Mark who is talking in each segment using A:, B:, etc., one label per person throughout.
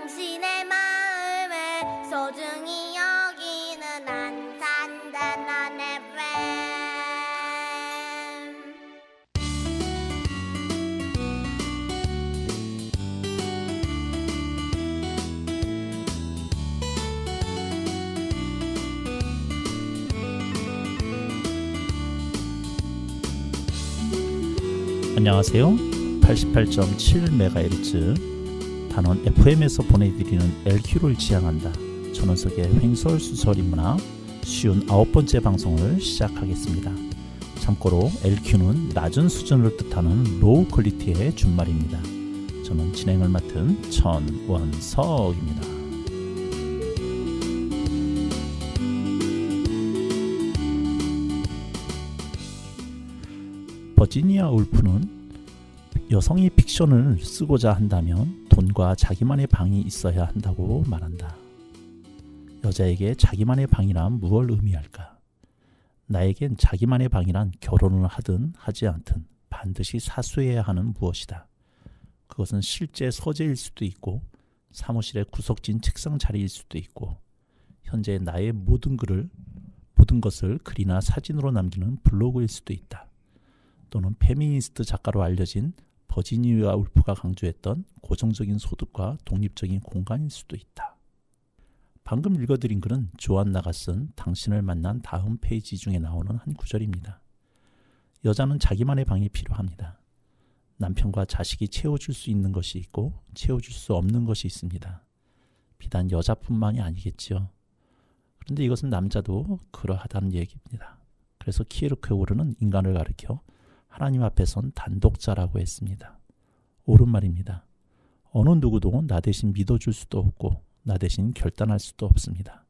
A: 당신의 마음을 소중히 여기는 안산단한 FM.
B: 안녕하세요. 88.7MHz 단원 FM에서 보내드리는 LQ를 지향한다. 전원석의 횡설수설 인문학 쉬운 9번째 방송을 시작하겠습니다. 참고로 LQ는 낮은 수준을 뜻하는 로우 퀄리티의 준말입니다. 저는 진행을 맡은 천원석입니다. 버지니아 울프는 여성이 픽션을 쓰고자 한다면 돈과 자기만의 방이 있어야 한다고 말한다. 여자에게 자기만의 방이란 무엇을 의미할까? 나에겐 자기만의 방이란 결혼을 하든 하지 않든 반드시 사수해야 하는 무엇이다. 그것은 실제 서재일 수도 있고 사무실의 구석진 책상 자리일 수도 있고 현재 나의 모든 것을 글이나 사진으로 남기는 블로그일 수도 있다. 또는 페미니스트 작가로 알려진 버지니아 울프가 강조했던 고정적인 소득과 독립적인 공간일 수도 있다. 방금 읽어드린 글은 조안나가 쓴 당신을 만난 다음 페이지 중에 나오는 한 구절입니다. 여자는 자기만의 방이 필요합니다. 남편과 자식이 채워줄 수 있는 것이 있고 채워줄 수 없는 것이 있습니다. 비단 여자뿐만이 아니겠지요. 그런데 이것은 남자도 그러하다는 얘기입니다. 그래서 키에르케고르는 인간을 가리켜 하나님 앞에선 단독자라고 했습니다. 옳은 말입니다. 어느 누구도 나 대신 믿어줄 수도 없고 나 대신 결단할 수도 없습니다.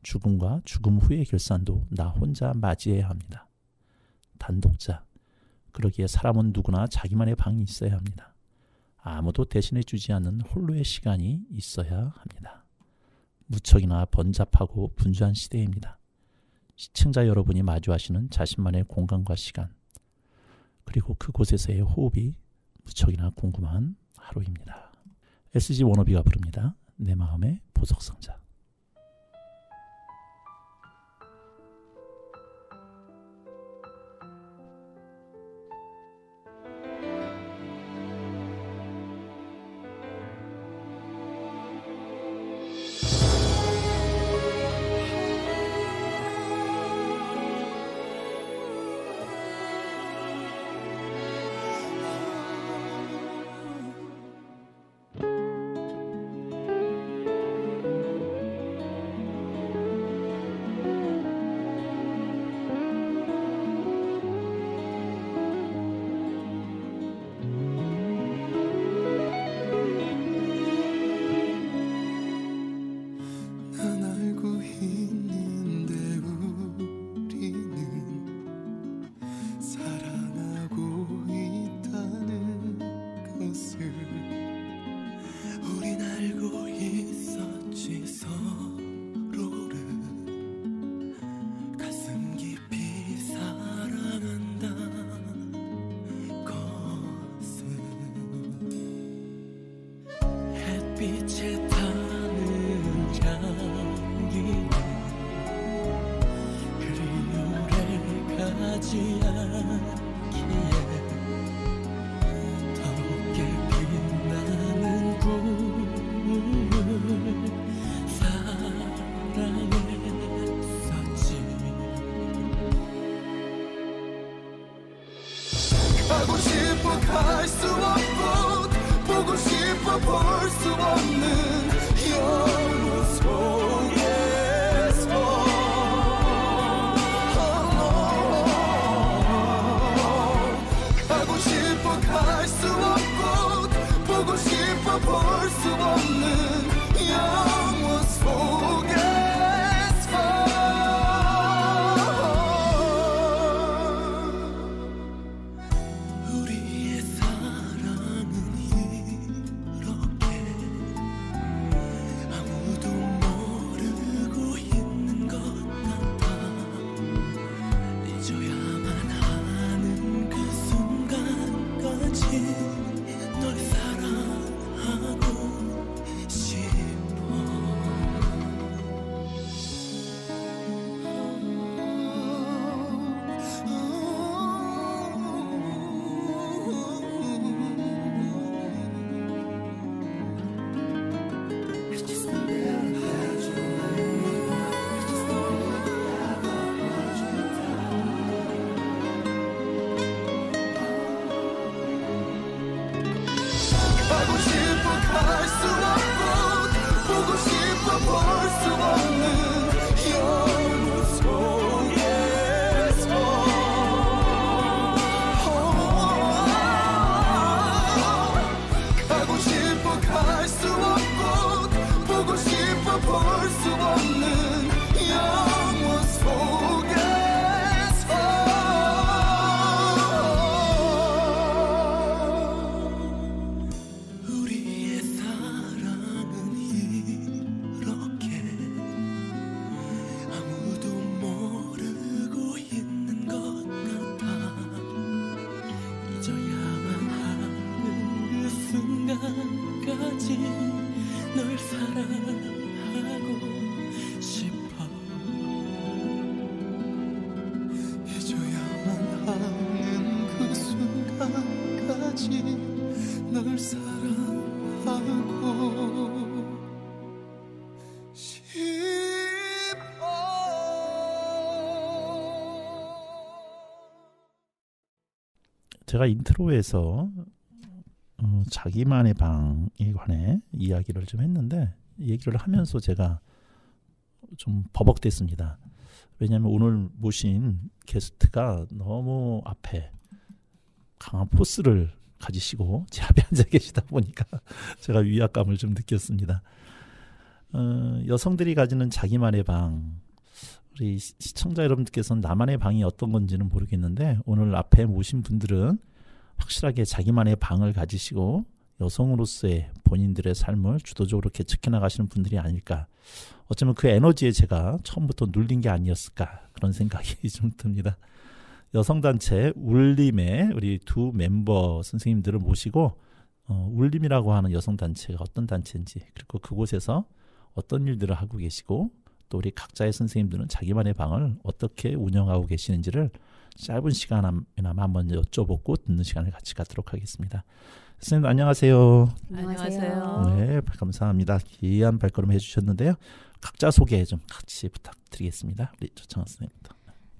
B: 죽음과 죽음 후의 결산도 나 혼자 맞이해야 합니다. 단독자. 그러기에 사람은 누구나 자기만의 방이 있어야 합니다. 아무도 대신해 주지 않는 홀로의 시간이 있어야 합니다. 무척이나 번잡하고 분주한 시대입니다. 시청자 여러분이 마주하시는 자신만의 공간과 시간 그리고 그곳에서의 호흡이 무척이나 궁금한 하루입니다. SG 워너비가 부릅니다. 내 마음의 보석상자.
C: 빛에 타는 향기는 그리 오래 가지 않기에 덥게 빛나는 꿈을 사랑했었지. 가고 싶어 갈 수 없고 보고 싶어 볼 수 없는 순간까지 널 사랑하고 싶어 잊어야만 하는 그 순간까지 널 사랑하고
B: 제가 인트로에서 자기만의 방에 관해 이야기를 좀 했는데 얘기를 하면서 제가 좀 버벅댔습니다. 왜냐하면 오늘 모신 게스트가 너무 앞에 강한 포스를 가지시고 제 앞에 앉아 계시다 보니까 제가 위압감을 좀 느꼈습니다. 여성들이 가지는 자기만의 방, 우리 시청자 여러분들께서는 나만의 방이 어떤 건지는 모르겠는데 오늘 앞에 모신 분들은 확실하게 자기만의 방을 가지시고 여성으로서의 본인들의 삶을 주도적으로 개척해 나가시는 분들이 아닐까. 어쩌면 그 에너지에 제가 처음부터 눌린 게 아니었을까 그런 생각이 좀 듭니다. 여성단체 울림의 우리 두 멤버 선생님들을 모시고 울림이라고 하는 여성단체가 어떤 단체인지 그리고 그곳에서 어떤 일들을 하고 계시고 또 우리 각자의 선생님들은 자기만의 방을 어떻게 운영하고 계시는지를 짧은 시간이나마 한번 여쭤보고 듣는 시간을 같이 갖도록 하겠습니다. 선생님 안녕하세요.
D: 안녕하세요.
B: 네, 감사합니다. 귀한 발걸음 해주셨는데요. 각자 소개 좀 같이 부탁드리겠습니다. 우리 조창원 선생님부터.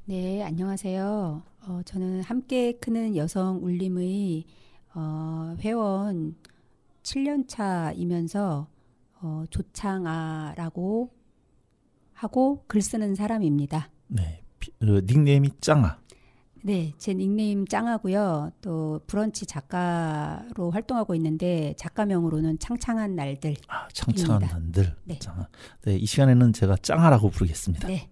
D: 네, 안녕하세요. 저는 함께 크는 여성 울림의 회원 7년 차이면서 조창아라고 하고 글 쓰는 사람입니다.
B: 네, 닉네임이 짱아.
D: 네, 제 닉네임 짱아고요. 또 브런치 작가로 활동하고 있는데 작가명으로는 창창한 날들.
B: 아, 창창한 날들.
D: 네.
B: 짱아. 네, 이 시간에는 제가 짱아라고 부르겠습니다.
D: 네.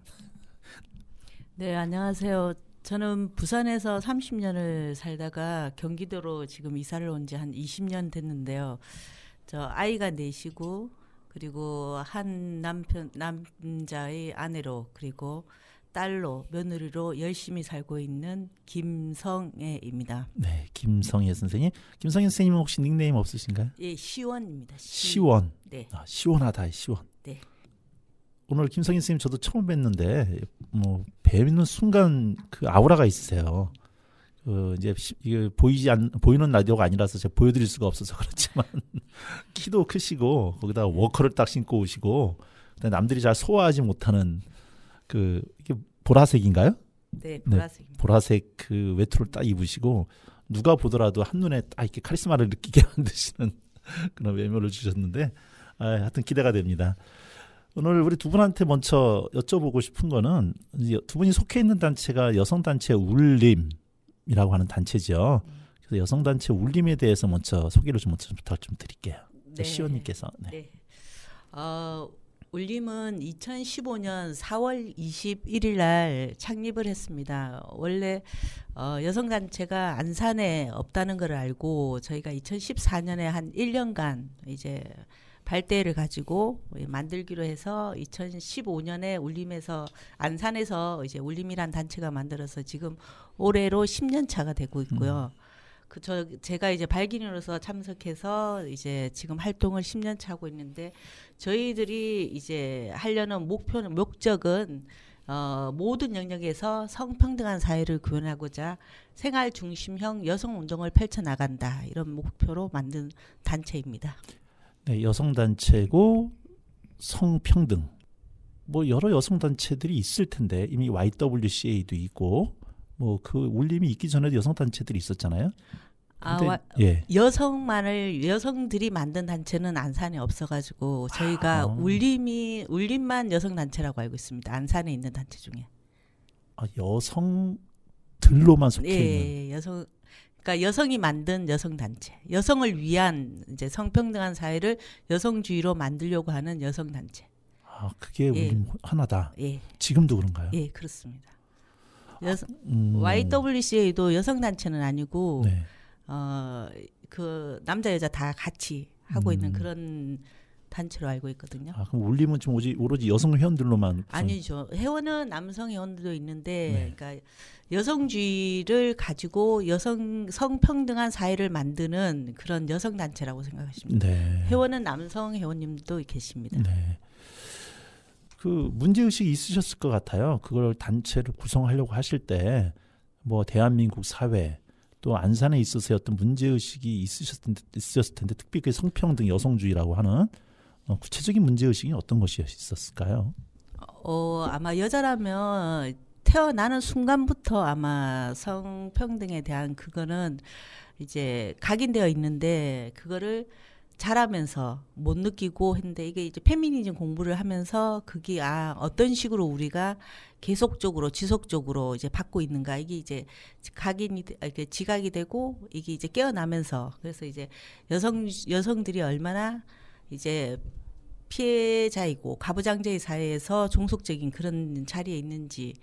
E: 네, 안녕하세요. 저는 부산에서 30년을 살다가 경기도로 지금 이사를 온 지 한 20년 됐는데요. 저 아이가 넷이고 그리고 한 남자의 아내로 그리고 딸로 며느리로 열심히 살고 있는 김성애입니다.
B: 네, 김성애 선생님. 김성애 선생님은 혹시 닉네임 없으신가요?
E: 예, 시원입니다.
B: 시원.
E: 네.
B: 아, 시원하다, 시원.
E: 네.
B: 오늘 김성애 선생님 저도 처음 뵀는데 뭐 뵈는 순간 그 아우라가 있으세요. 이제 이게 보이는 라디오가 아니라서 제가 보여드릴 수가 없어서 그렇지만 키도 크시고 거기다가 워커를 딱 신고 오시고 남들이 잘 소화하지 못하는 이게 보라색인가요?
E: 네, 보라색입니다.
B: 네, 보라색 그 외투를 딱 입으시고 누가 보더라도 한눈에 딱 이렇게 카리스마를 느끼게 만드시는 그런 외모를 주셨는데 하여튼 기대가 됩니다. 오늘 우리 두 분한테 먼저 여쭤보고 싶은 거는 이제 두 분이 속해 있는 단체가 여성단체 울림이라고 하는 단체죠. 그래서 여성단체 울림에 대해서 먼저 소개를 좀 부탁 좀 드릴게요.
E: 네.
B: 시원님께서. 네.
E: 네. 울림은 2015년 4월 21일 날 창립을 했습니다. 원래 여성단체가 안산에 없다는 걸 알고 저희가 2014년에 한 1년간 이제 발대를 가지고 만들기로 해서 2015년에 울림에서 안산에서 이제 울림이란 단체가 만들어서 지금 올해로 10년 차가 되고 있고요. 제가 이제 발기인으로서 참석해서 이제 지금 활동을 10년 차 하고 있는데 저희들이 이제 하려는 목적은 모든 영역에서 성평등한 사회를 구현하고자 생활 중심형 여성 운동을 펼쳐 나간다 이런 목표로 만든 단체입니다.
B: 네, 여성단체고 성평등 뭐 여러 여성단체들이 있을 텐데 이미 YWCA도 있고 뭐 그 울림이 있기 전에도 여성단체들이 있었잖아요. 근데,
E: 여성들이 만든 단체는 안산에 없어가지고 저희가 울림만 여성단체라고 알고 있습니다. 안산에 있는 단체 중에.
B: 여성들로만 속해 있는.
E: 그러니까 여성이 만든 여성단체, 여성을 위한 이제 성평등한 사회를 여성주의로 만들려고 하는 여성단체.
B: 그게 울림 하나다.
E: 예.
B: 지금도 그런가요?
E: 예, 그렇습니다. YWCA도 여성단체는 아니고
B: 네.
E: 그 남자 여자 다 같이 하고 있는 그런 단체로 알고 있거든요.
B: 아, 그럼 울림은 지금 오로지 여성 회원들로만
E: 아니죠. 회원은 남성 회원들도 있는데,
B: 네.
E: 그러니까 여성주의를 가지고 여성 성평등한 사회를 만드는 그런 여성 단체라고 생각하십니다.
B: 네.
E: 회원은 남성 회원님도 계십니다.
B: 네. 그 문제 의식이 있으셨을 것 같아요. 그걸 단체를 구성하려고 하실 때 뭐 대한민국 사회 또 안산에 있어서의 어떤 문제 의식이 있으셨을 텐데 특히 그 성평등 여성주의라고 하는 구체적인 문제 의식이 어떤 것이 있었을까요?
E: 아마 여자라면 태어나는 순간부터 아마 성평등에 대한 그거는 이제 각인되어 있는데 그거를 자라면서 못 느끼고 했는데 이게 이제 페미니즘 공부를 하면서 그게 어떤 식으로 우리가 계속적으로 지속적으로 이제 받고 있는가 이게 이제 각인이 이렇게 지각이 되고 이게 이제 깨어나면서 그래서 이제 여성들이 얼마나 이제 피해자이고 가부장제의 사회에서 종속적인 그런 자리에 있는지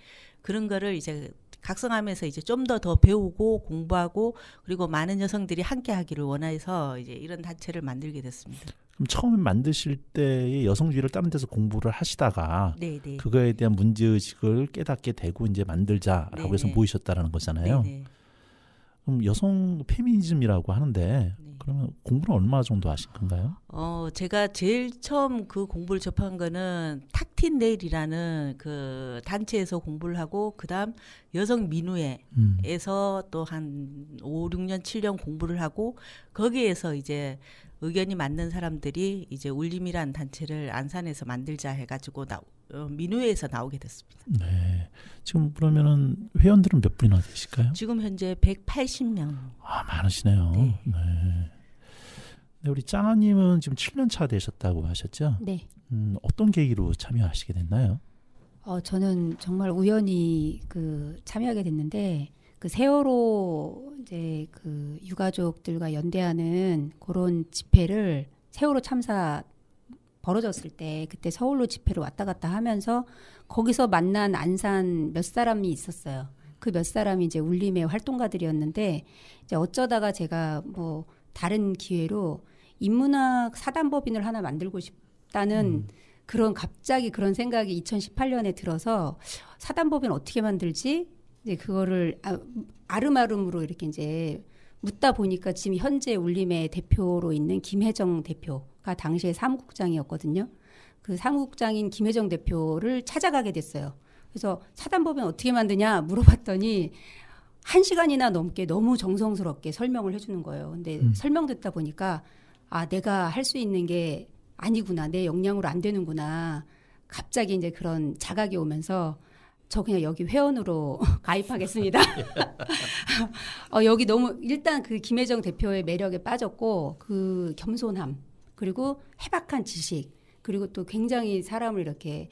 E: 그런 거를 이제 각성하면서 이제 좀 더 배우고 공부하고 그리고 많은 여성들이 함께 하기를 원해서 이제 이런 단체를 만들게 됐습니다.
B: 그럼 처음에 만드실 때의 여성주의를 다른 데서 공부를 하시다가
E: 네네.
B: 그거에 대한 문제의식을 깨닫게 되고 이제 만들자라고
E: 네네.
B: 해서 모이셨다라는 거잖아요.
E: 네네.
B: 그럼 여성 페미니즘이라고 하는데
E: 네.
B: 그러면 공부는 얼마 정도 하신 건가요?
E: 제가 제일 처음 그 공부를 접한 거는 탁틴 네일이라는 그 단체에서 공부를 하고 그다음 여성 민우회에서 또 한 5, 6년, 7년 공부를 하고 거기에서 이제 의견이 맞는 사람들이 이제 울림이라는 단체를 안산에서 만들자 해가지고 민우회에서 나오게 됐습니다.
B: 네. 지금 그러면은 회원들은 몇 분이나 되실까요?
E: 지금 현재 180명.
B: 아, 많으시네요.
E: 네.
B: 네. 네, 우리 짱아님은 지금 7년 차 되셨다고 하셨죠?
D: 네.
B: 어떤 계기로 참여하시게 됐나요?
D: 저는 정말 우연히 참여하게 됐는데 그 세월호 이제 그 유가족들과 연대하는 그런 집회를 세월호 참사 벌어졌을 때 그때 서울로 집회를 왔다 갔다 하면서 거기서 만난 안산 몇 사람이 있었어요. 그 몇 사람이 이제 울림의 활동가들이었는데 이제 어쩌다가 제가 뭐 다른 기회로 인문학 사단법인을 하나 만들고 싶다는 갑자기 그런 생각이 2018년에 들어서 사단법인 어떻게 만들지? 이제 그거를 아름아름으로 이렇게 이제 묻다 보니까 지금 현재 울림의 대표로 있는 김혜정 대표가 당시에 사무국장이었거든요. 그 사무국장인 김혜정 대표를 찾아가게 됐어요. 그래서 사단법인 어떻게 만드냐 물어봤더니 1시간이나 넘게 너무 정성스럽게 설명을 해주는 거예요. 근데 설명 듣다 보니까 내가 할 수 있는 게 아니구나. 내 역량으로 안 되는구나. 갑자기 이제 그런 자각이 오면서 저 그냥 여기 회원으로 가입하겠습니다. 여기 너무 일단 그 김혜정 대표의 매력에 빠졌고 그 겸손함 그리고 해박한 지식 그리고 또 굉장히 사람을 이렇게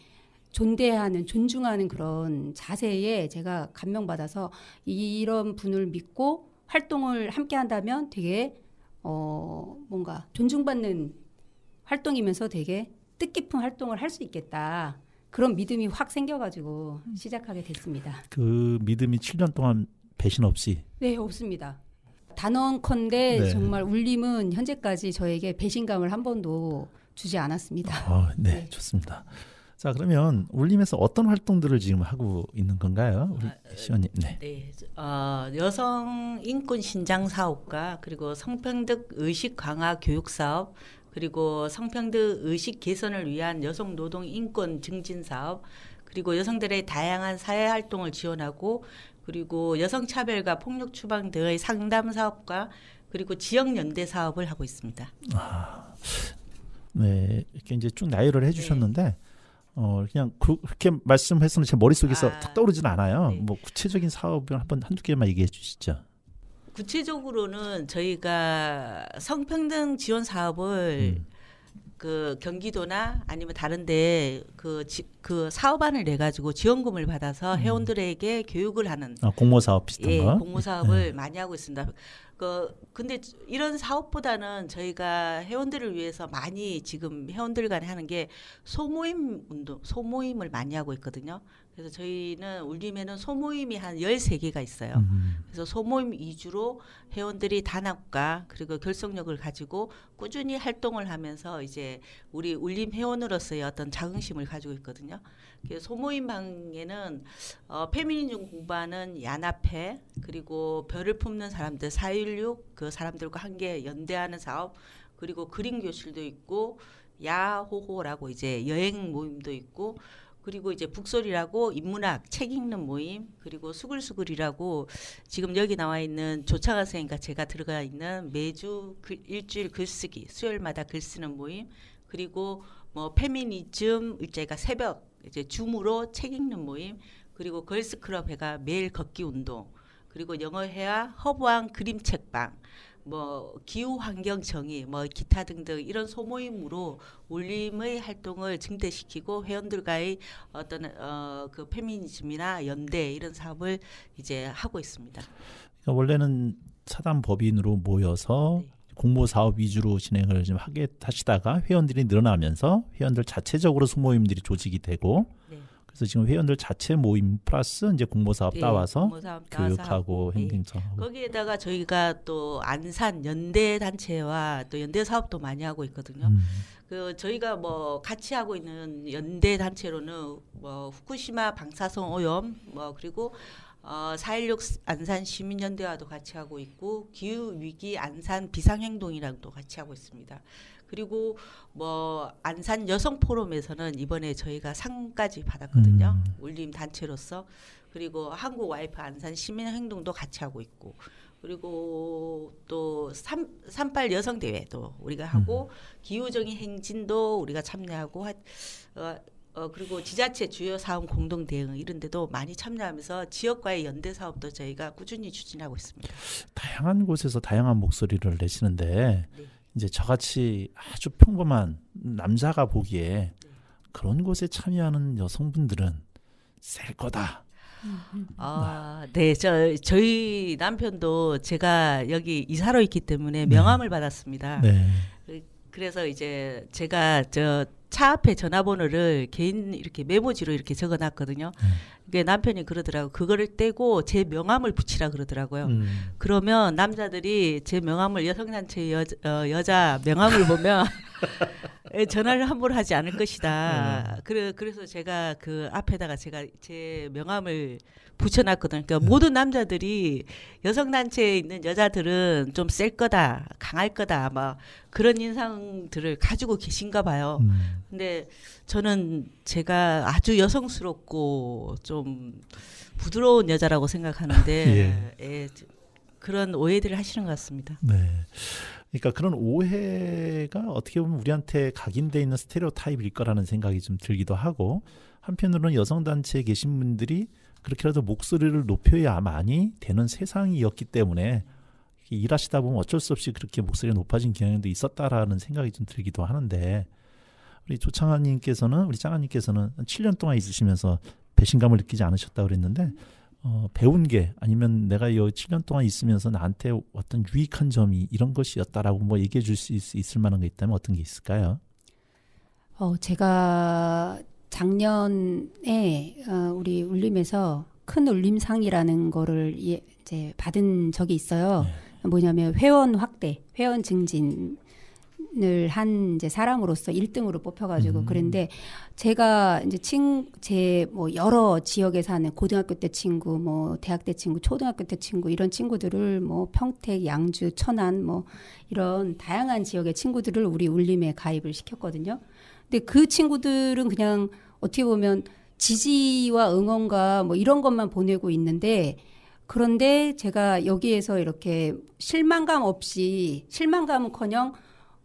D: 존중하는 그런 자세에 제가 감명받아서 이런 분을 믿고 활동을 함께 한다면 되게 뭔가 존중받는 활동이면서 되게 뜻깊은 활동을 할 수 있겠다. 그런 믿음이 확 생겨가지고 시작하게 됐습니다.
B: 그 믿음이 7년 동안 배신 없이?
D: 네, 없습니다. 단언컨대
B: 네.
D: 정말 울림은 현재까지 저에게 배신감을 한 번도 주지 않았습니다.
B: 네, 좋습니다. 자, 그러면 울림에서 어떤 활동들을 지금 하고 있는 건가요? 우리 시원님. 네.
E: 네. 여성 인권 신장 사업과 그리고 성평등 의식 강화 교육 사업 그리고 성평등 의식 개선을 위한 여성 노동 인권 증진 사업 그리고 여성들의 다양한 사회 활동을 지원하고 그리고 여성 차별과 폭력 추방 등의 상담 사업과 그리고 지역 연대 사업을 하고 있습니다.
B: 네, 이렇게 이제 쭉 나열을 해주셨는데 그냥 그렇게 말씀해서는 제 머릿속에서 탁 떠오르지는 않아요.
E: 네.
B: 뭐 구체적인 사업을 한두 개만 얘기해 주시죠.
E: 구체적으로는 저희가 성평등 지원 사업을 그 경기도나 아니면 다른데 그 사업안을 내 가지고 지원금을 받아서 회원들에게 교육을 하는
B: 공모 사업 비슷한 거.
E: 공모 사업을 많이 하고 있습니다. 근데 이런 사업보다는 저희가 회원들을 위해서 많이 지금 회원들 간에 하는 게 소모임을 많이 하고 있거든요. 그래서 저희는 울림에는 소모임이 한 13개가 있어요. 그래서 소모임 위주로 회원들이 단합과 그리고 결속력을 가지고 꾸준히 활동을 하면서 이제 우리 울림 회원으로서의 어떤 자긍심을 가지고 있거든요. 그래서 소모임 방에는 페미니즘 공부하는 야나페, 그리고 별을 품는 사람들 4.16 그 사람들과 함께 연대하는 사업, 그리고 그림 교실도 있고 야호호라고 이제 여행 모임도 있고, 그리고 이제 북소리라고 인문학 책 읽는 모임, 그리고 수글수글이라고 지금 여기 나와 있는 조창아 선생님과 제가 들어가 있는 매주 일주일 글쓰기 수요일마다 글 쓰는 모임, 그리고 뭐 페미니즘 일제가 새벽 이제 줌으로 책 읽는 모임, 그리고 걸스클럽 회가 매일 걷기 운동, 그리고 영어회화 허브왕 그림 책방, 뭐 기후 환경 정의, 뭐 기타 등등 이런 소모임으로 울림의 활동을 증대시키고 회원들과의 어떤 그 페미니즘이나 연대 이런 사업을 이제 하고 있습니다.
B: 그러니까 원래는 사단 법인으로 모여서
E: 네.
B: 공모 사업 위주로 진행을 좀 하게 하시다가 회원들이 늘어나면서 회원들 자체적으로 소모임들이 조직이 되고,
E: 네.
B: 그래서 지금 회원들 자체 모임 플러스 이제 공모 사업
E: 네,
B: 따와서
E: 공모 사업 따와서
B: 교육하고
E: 하고, 네.
B: 행정하고.
E: 거기에다가 저희가 또 안산 연대 단체와 또 연대 사업도 많이 하고 있거든요. 그 저희가 뭐 같이 하고 있는 연대 단체로는 뭐 후쿠시마 방사성 오염, 뭐 그리고 4.16 안산 시민연대와도 같이 하고 있고, 기후 위기 안산 비상행동이랑도 같이 하고 있습니다. 그리고 뭐 안산 여성 포럼에서는 이번에 저희가 상까지 받았거든요. 울림 단체로서. 그리고 한국 와이프 안산 시민행동도 같이 하고 있고, 그리고 또 38 여성 대회도 우리가 하고, 기후정의 행진도 우리가 참여하고, 그리고 지자체 주요 사업 공동 대응 이런 데도 많이 참여하면서 지역과의 연대 사업도 저희가 꾸준히 추진하고 있습니다.
B: 다양한 곳에서 다양한 목소리를 내시는데,
E: 네.
B: 이제 저같이 아주 평범한 남자가 보기에 그런 곳에 참여하는 여성분들은 셀 거다.
E: 네, 저희 남편도 제가 여기 이사로 있기 때문에 명함을 받았습니다.
B: 네.
E: 그래서 이제 제가 저 차 앞에 전화번호를 개인 이렇게 메모지로 이렇게 적어놨거든요. 그게 남편이 그러더라고. 그거를 떼고 제 명함을 붙이라 그러더라고요. 그러면 남자들이 제 명함을 여성단체 여자 명함을 보면 전화를 함부로 하지 않을 것이다. 그래서 제가 그 앞에다가 제가 제 명함을 붙여놨거든요. 그러니까 모든 남자들이 여성단체에 있는 여자들은 좀 셀 거다, 강할 거다, 막 그런 인상들을 가지고 계신가 봐요. 근데 저는 제가 아주 여성스럽고 좀 부드러운 여자라고 생각하는데 예, 그런 오해들을 하시는 것 같습니다.
B: 네. 그러니까 그런 오해가 어떻게 보면 우리한테 각인돼 있는 스테레오타입일 거라는 생각이 좀 들기도 하고, 한편으로는 여성단체에 계신 분들이 그렇게라도 목소리를 높여야만이 되는 세상이었기 때문에 일하시다 보면 어쩔 수 없이 그렇게 목소리가 높아진 경향도 있었다라는 생각이 좀 들기도 하는데, 우리 조창아님께서는, 우리 짱아님께서는 7년 동안 있으시면서 배신감을 느끼지 않으셨다고 그랬는데, 배운 게 아니면 내가 이 7년 동안 있으면서 나한테 어떤 유익한 점이 이런 것이었다라고 뭐 얘기해 줄 수 있을 만한 게 있다면 어떤 게 있을까요?
D: 제가 작년에 우리 울림에서 큰 울림상이라는 거를 이제 받은 적이 있어요. 뭐냐면 회원 확대, 회원 증진을 한 이제 사람으로서 1등으로 뽑혀가지고 그런데 제가 이제 제 뭐 여러 지역에 사는 고등학교 때 친구, 뭐 대학 때 친구, 초등학교 때 친구 이런 친구들을 뭐 평택, 양주, 천안 뭐 이런 다양한 지역의 친구들을 우리 울림에 가입을 시켰거든요. 근데 그 친구들은 그냥 어떻게 보면 지지와 응원과 뭐 이런 것만 보내고 있는데, 그런데 제가 여기에서 이렇게 실망감은커녕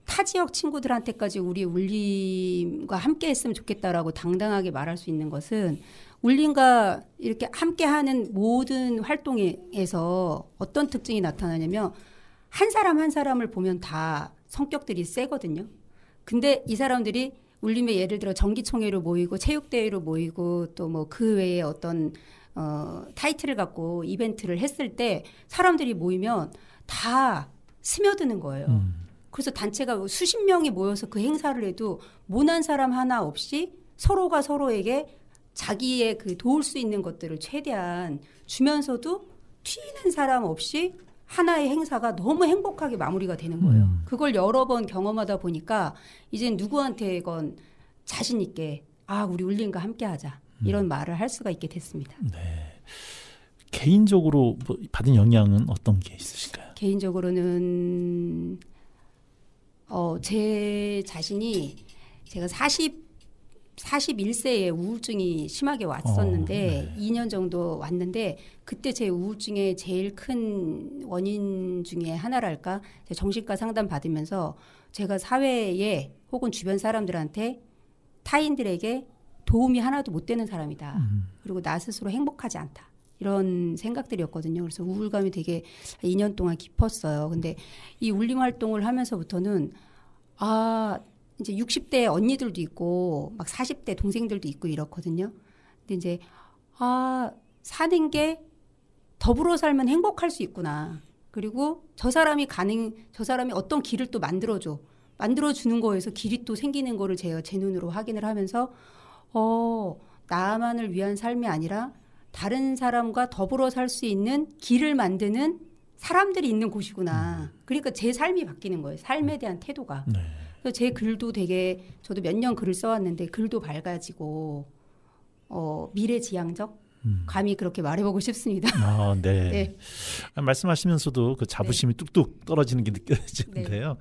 D: 타 지역 친구들한테까지 우리 울림과 함께 했으면 좋겠다라고 당당하게 말할 수 있는 것은, 울림과 이렇게 함께하는 모든 활동에서 어떤 특징이 나타나냐면 한 사람 한 사람을 보면 다 성격들이 세거든요. 근데 이 사람들이 울림에 예를 들어 정기총회로 모이고 체육대회로 모이고 또 뭐 그 외에 어떤 타이틀을 갖고 이벤트를 했을 때 사람들이 모이면 다 스며드는 거예요. 그래서 단체가 수십 명이 모여서 그 행사를 해도 모난 사람 하나 없이 서로가 서로에게 자기의 그 도울 수 있는 것들을 최대한 주면서도 튀는 사람 없이 하나의 행사가 너무 행복하게 마무리가 되는 거예요. 그걸 여러 번 경험하다 보니까 이제 누구한테건 자신 있게 우리 울림과 함께하자 이런 말을 할 수가 있게 됐습니다.
B: 네. 개인적으로 뭐 받은 영향은 어떤 게 있으실까요?
D: 개인적으로는 제 자신이 제가 41세에 우울증이 심하게 왔었는데 2년 정도 왔는데 그때 제 우울증의 제일 큰 원인 중에 하나랄까 정신과 상담 받으면서 제가 사회에 혹은 주변 사람들한테 타인들에게 도움이 하나도 못 되는 사람이다. 그리고 나 스스로 행복하지 않다. 이런 생각들이었거든요. 그래서 우울감이 되게 2년 동안 깊었어요. 근데 이 울림 활동을 하면서부터는 이제 60대 언니들도 있고 막 40대 동생들도 있고 이렇거든요. 근데 이제 사는 게 더불어 살면 행복할 수 있구나. 그리고 저 사람이 어떤 길을 또 만들어주는 거에서 길이 또 생기는 거를 제가 제 눈으로 확인을 하면서 나만을 위한 삶이 아니라 다른 사람과 더불어 살 수 있는 길을 만드는 사람들이 있는 곳이구나. 그러니까 제 삶이 바뀌는 거예요. 삶에 대한 태도가.
B: 네.
D: 그래서 제 글도 되게 저도 몇 년 글을 써왔는데 글도 밝아지고 미래지향적 감히 그렇게 말해보고 싶습니다.
B: 네.
D: 네.
B: 말씀하시면서도 그 자부심이 뚝뚝 떨어지는 게 느껴지는데요.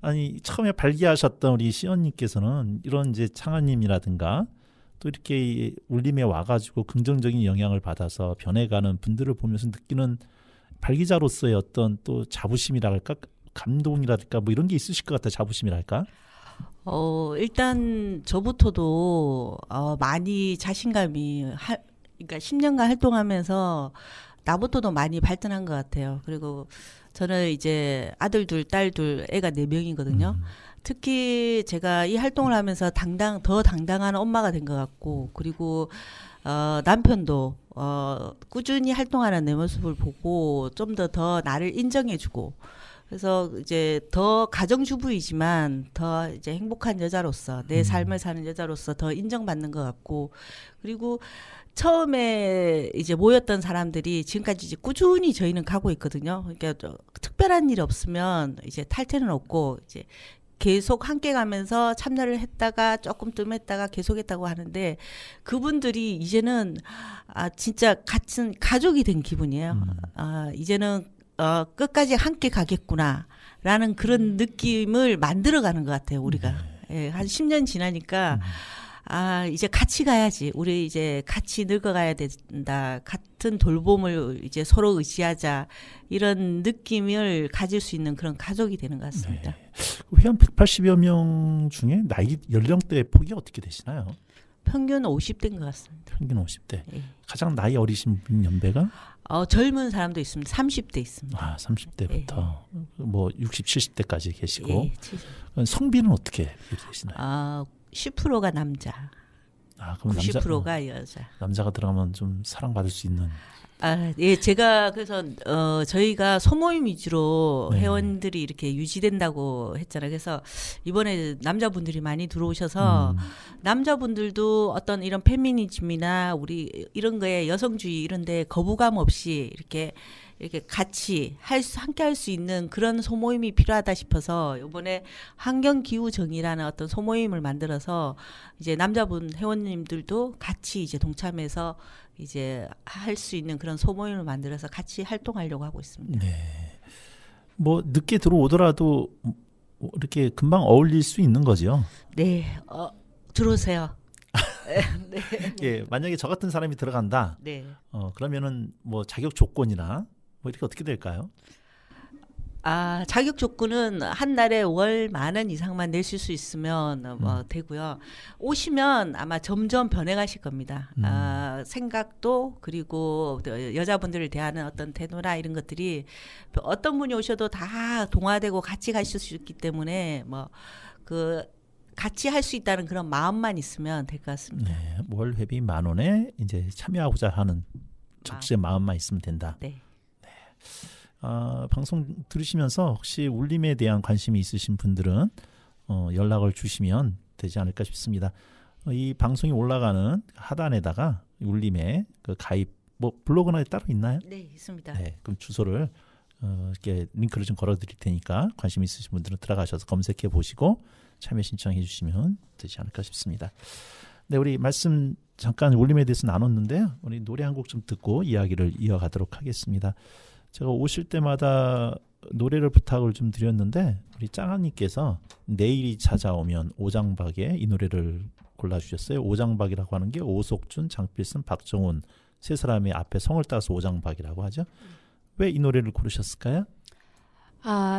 B: 아니 처음에 발기하셨던 우리 시연님께서는 이런 이제 창하님이라든가 또 이렇게 울림에 와가지고 긍정적인 영향을 받아서 변해가는 분들을 보면서 느끼는 발기자로서의 어떤 또 자부심이랄까 감동이랄까 뭐 이런 게 있으실 것 같아요. 자부심이랄까.
E: 일단 저부터도 많이 자신감이 그러니까 10년간 활동하면서 나부터도 많이 발전한 것 같아요. 그리고 저는 이제 아들 둘, 딸 둘, 애가 4명이거든요. 특히 제가 이 활동을 하면서 더 당당한 엄마가 된 것 같고, 그리고 남편도 꾸준히 활동하는 내 모습을 보고 좀 더 나를 인정해주고, 그래서 이제 더 가정주부이지만 더 이제 행복한 여자로서 내 삶을 사는 여자로서 더 인정받는 것 같고, 그리고 처음에 이제 모였던 사람들이 지금까지 이제 꾸준히 저희는 가고 있거든요. 그러니까 특별한 일 없으면 이제 탈퇴는 없고 이제 계속 함께 가면서 참여를 했다가 조금 뜸했다가 계속했다고 하는데 그분들이 이제는 진짜 같은 가족이 된 기분이에요. 이제는 끝까지 함께 가겠구나라는 그런 느낌을 만들어가는 것 같아요. 우리가 한 10년 지나니까 이제 같이 가야지. 우리 이제 같이 늙어가야 된다. 같은 돌봄을 이제 서로 의지하자. 이런 느낌을 가질 수 있는 그런 가족이 되는 것 같습니다.
B: 네. 회원 180여 명 중에 나이 연령대 폭이 어떻게 되시나요?
E: 평균 50대인 것 같습니다.
B: 평균 50대.
E: 예.
B: 가장 나이 어리신 분 연배가?
E: 젊은 사람도 있습니다. 30대 있습니다.
B: 30대부터
E: 예.
B: 뭐 60, 70대까지 계시고.
E: 예,
B: 성비는 어떻게 되시나요?
E: 10%가 남자,
B: 그럼
E: 90%가 여자.
B: 남자가 들어가면 좀 사랑받을 수 있는.
E: 예, 제가 그래서 저희가 소모임 위주로
B: 네.
E: 회원들이 이렇게 유지된다고 했잖아요. 그래서 이번에 남자분들이 많이 들어오셔서 남자분들도 어떤 이런 페미니즘이나 우리 이런 거에 여성주의 이런데 거부감 없이 이렇게 같이 함께 할 수 있는 그런 소모임이 필요하다 싶어서 이번에 환경기후정의라는 어떤 소모임을 만들어서 이제 남자분 회원님들도 같이 이제 동참해서 이제 할 수 있는 그런 소모임을 만들어서 같이 활동하려고 하고 있습니다.
B: 네. 뭐 늦게 들어오더라도 이렇게 금방 어울릴 수 있는 거죠.
E: 네, 들어오세요. 네.
B: 예, 만약에 저 같은 사람이 들어간다.
E: 네.
B: 그러면은 뭐 자격 조건이나 뭐 이렇게 어떻게 될까요?
E: 자격 조건은 한 달에 월 10,000원 이상만 내실 수 있으면 되고요. 오시면 아마 점점 변해가실 겁니다. 생각도 그리고 여자분들을 대하는 어떤 태도나 이런 것들이 어떤 분이 오셔도 다 동화되고 같이 가실 수 있기 때문에 같이 할 수 있다는 그런 마음만 있으면 될 것 같습니다.
B: 네, 월 회비 10,000원에 이제 참여하고자 하는 적시의 마음만 있으면 된다.
E: 네.
B: 방송 들으시면서 혹시 울림에 대한 관심이 있으신 분들은 연락을 주시면 되지 않을까 싶습니다. 이 방송이 올라가는 하단에다가 울림에 그 가입 뭐 블로그나 따로 있나요?
E: 네, 있습니다.
B: 네, 그럼 주소를 이렇게 링크를 좀 걸어드릴 테니까 관심 있으신 분들은 들어가셔서 검색해 보시고 참여 신청해 주시면 되지 않을까 싶습니다. 네, 우리 말씀 잠깐 울림에 대해서 나눴는데요. 우리 노래 한 곡 좀 듣고 이야기를 이어가도록 하겠습니다. 제가 오실 때마다 노래를 부탁을 좀 드렸는데 우리 짱아님께서 내일이 찾아오면 오장박의 이 노래를 골라주셨어요. 오장박이라고 하는 게 오석준, 장필순, 박정훈 세 사람의 앞에 성을 따서 오장박이라고 하죠. 왜 이 노래를 고르셨을까요?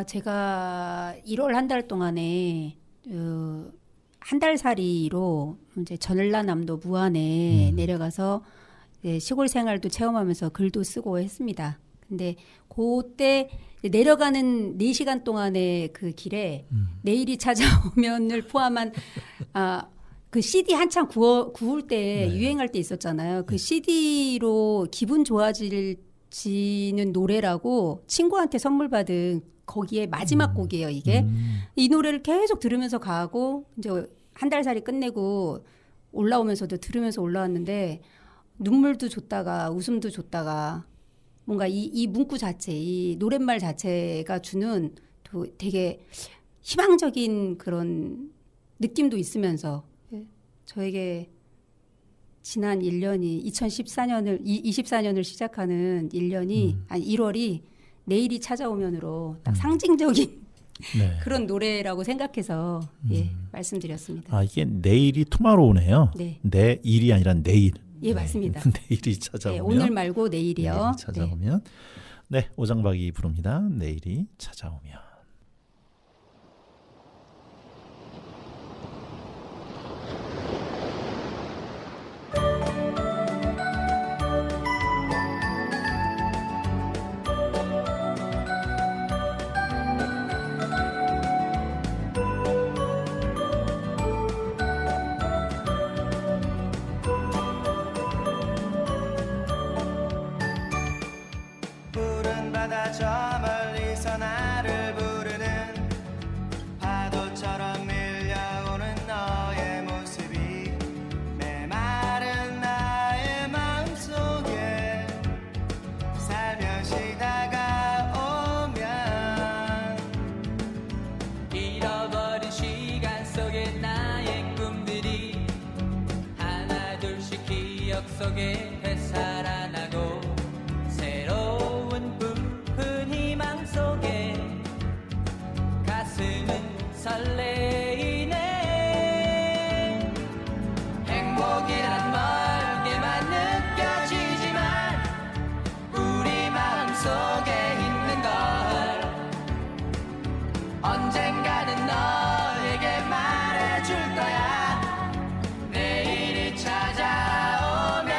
D: 제가 1월 한 달 동안에 한 달 살이로 이제 전라남도 무안에 내려가서 시골 생활도 체험하면서 글도 쓰고 했습니다. 근데 그때 내려가는 4시간 동안의 그 길에 내일이 찾아오면을 포함한 그 CD 한창 구울 때
B: 네.
D: 유행할 때 있었잖아요. 그 CD로 기분 좋아지는 노래라고 친구한테 선물 받은 거기에 마지막 곡이에요, 이게. 이 노래를 계속 들으면서 가고 이제 한 달 살이 끝내고 올라오면서도 들으면서 올라왔는데 눈물도 줬다가 웃음도 줬다가 뭔가 이 문구 자체, 이 노랫말 자체가 주는 또 되게 희망적인 그런 느낌도 있으면서 저에게 지난 1년이 24년을 시작하는 1년이 아니 1월이 내일이 찾아오면으로 딱 상징적인
B: 네.
D: 그런 노래라고 생각해서 말씀드렸습니다.
B: 이게 내일이 투마로우네요.
D: 네.
B: 내일이 아니라 내일.
D: 예, 맞습니다.
B: 내일이 찾아오면.
D: 네, 오늘 말고 내일이요.
B: 내일이 찾아오면. 네, 오장박이 부릅니다. 내일이 찾아오면.
C: 푸른 바다 저 멀리서 나를 부르는 파도처럼 밀려오는 너의 모습이 메마른 나의 마음속에 살며시 다가오면
F: 잃어버린 시간 속에 나의 꿈들이 하나 둘씩 기억 속에 되살아나고 새로운 푸른 희망 속에 가슴은 설레이네. 행복이란 멀게만 느껴지지만 우리 마음 속에 있는 걸 언젠가는 너에게 말해줄 거야. 내일이 찾아오면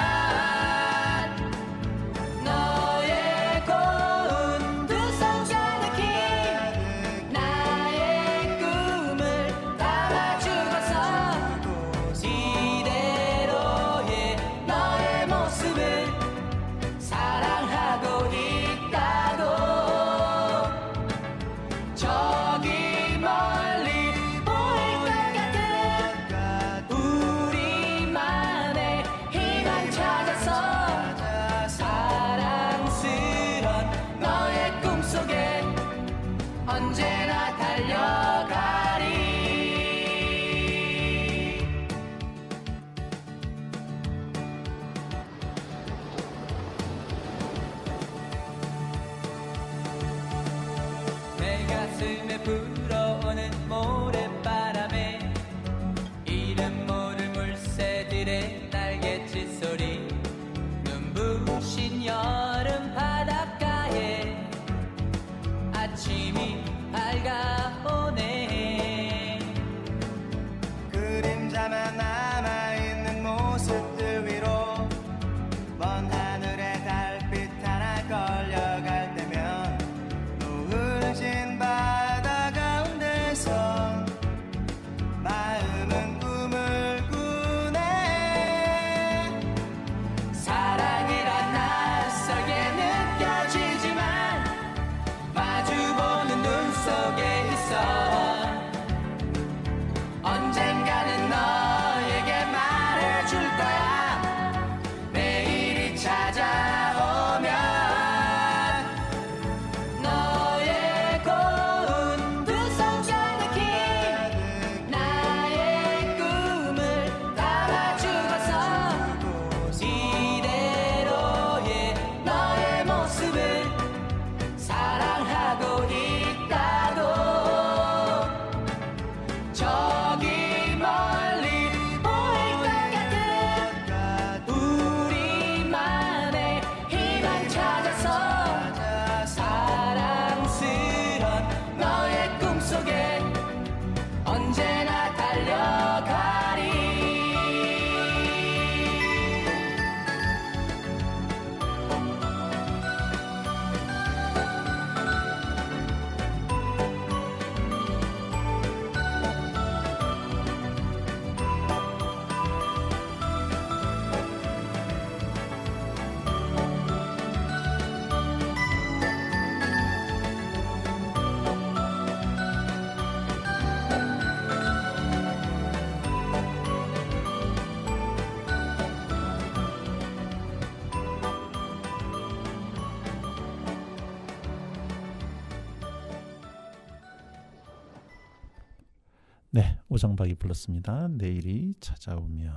B: 네, 오장박이 불렀습니다. 내일이 찾아오며.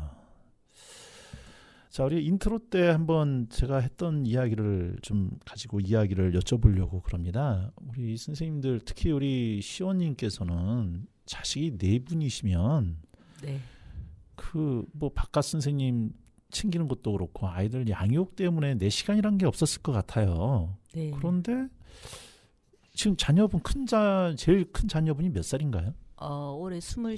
B: 자, 우리 인트로 때 한번 제가 했던 이야기를 좀 가지고 이야기를 여쭤보려고 그럽니다. 우리 선생님들 특히 우리 시원님께서는 자식이 4분이시면
E: 네.
B: 그 뭐 바깥 선생님 챙기는 것도 그렇고 아이들 양육 때문에 내 시간이란 게 없었을 것 같아요.
E: 네.
B: 그런데 지금 자녀분 제일 큰 자녀분이 몇 살인가요?
E: 올해 25.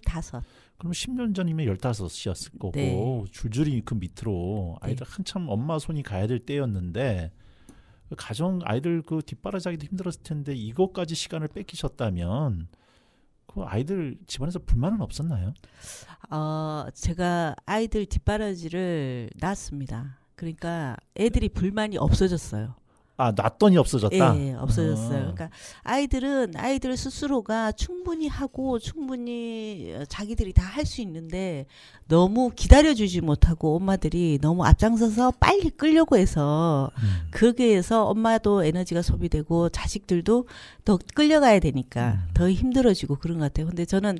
B: 그럼 10년 전이면 15이었을 거고
E: 네.
B: 줄줄이 그 밑으로 아이들 한참 엄마 손이 가야 될 때였는데 가정 아이들 그 뒷바라지하기도 힘들었을 텐데 이것까지 시간을 뺏기셨다면 그 아이들 집안에서 불만은 없었나요?
E: 제가 아이들 뒷바라지를 놨습니다. 그러니까 애들이 불만이 없어졌어요.
B: 아, 놨더니 없어졌다?
E: 예, 없어졌어요. 그러니까 아이들은 아이들 스스로가 충분히 하고 충분히 자기들이 다 할 수 있는데 너무 기다려주지 못하고 엄마들이 너무 앞장서서 빨리 끌려고 해서 그게 해서 엄마도 에너지가 소비되고 자식들도 더 끌려가야 되니까 더 힘들어지고 그런 것 같아요. 근데 저는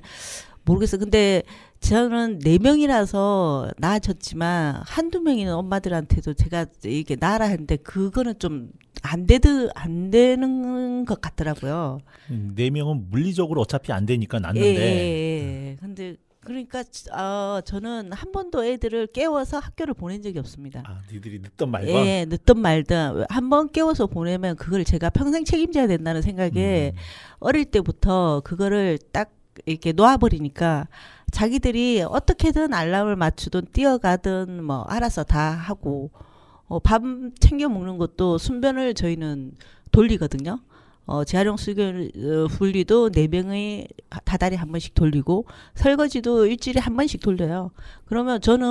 E: 모르겠어요. 근데 저는 4명이라서 낳아졌지만 한두 명이는 엄마들한테도 제가 이게 낳아라 했는데 그거는 좀 안 되는 것 같더라고요.
B: 4명은 물리적으로 어차피 안 되니까 낳는데.
E: 예. 근데 그러니까 저는 한 번도 애들을 깨워서 학교를 보낸 적이 없습니다.
B: 아, 니들이 늦던 말건?
E: 예, 늦든 말든 한 번 깨워서 보내면 그걸 제가 평생 책임져야 된다는 생각에 어릴 때부터 그거를 딱 이렇게 놓아버리니까 자기들이 어떻게든 알람을 맞추든 뛰어가든 뭐 알아서 다 하고 밥 챙겨 먹는 것도 순변을 저희는 돌리거든요. 재활용 수경 분리도 4명이 다달이 한 번씩 돌리고 설거지도 일주일에 한 번씩 돌려요. 그러면 저는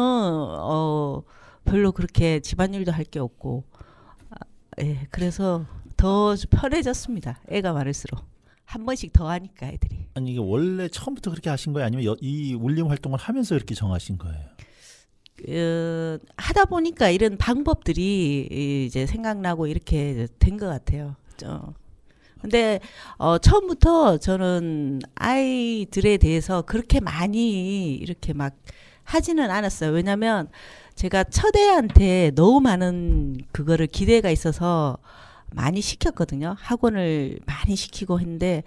E: 별로 그렇게 집안일도 할 게 없고 예, 그래서 더 편해졌습니다. 애가 많을수록. 한 번씩 더 하니까 애들이.
B: 아니 이게 원래 처음부터 그렇게 하신 거예요? 아니면 이 울림 활동을 하면서 이렇게 정하신 거예요?
E: 하다 보니까 이런 방법들이 이제 생각나고 이렇게 된 것 같아요. 근데 처음부터 저는 아이들에 대해서 그렇게 많이 이렇게 막 하지는 않았어요. 왜냐면 제가 첫 애한테 너무 많은 그거를 기대가 있어서 많이 시켰거든요. 학원을 많이 시키고 했는데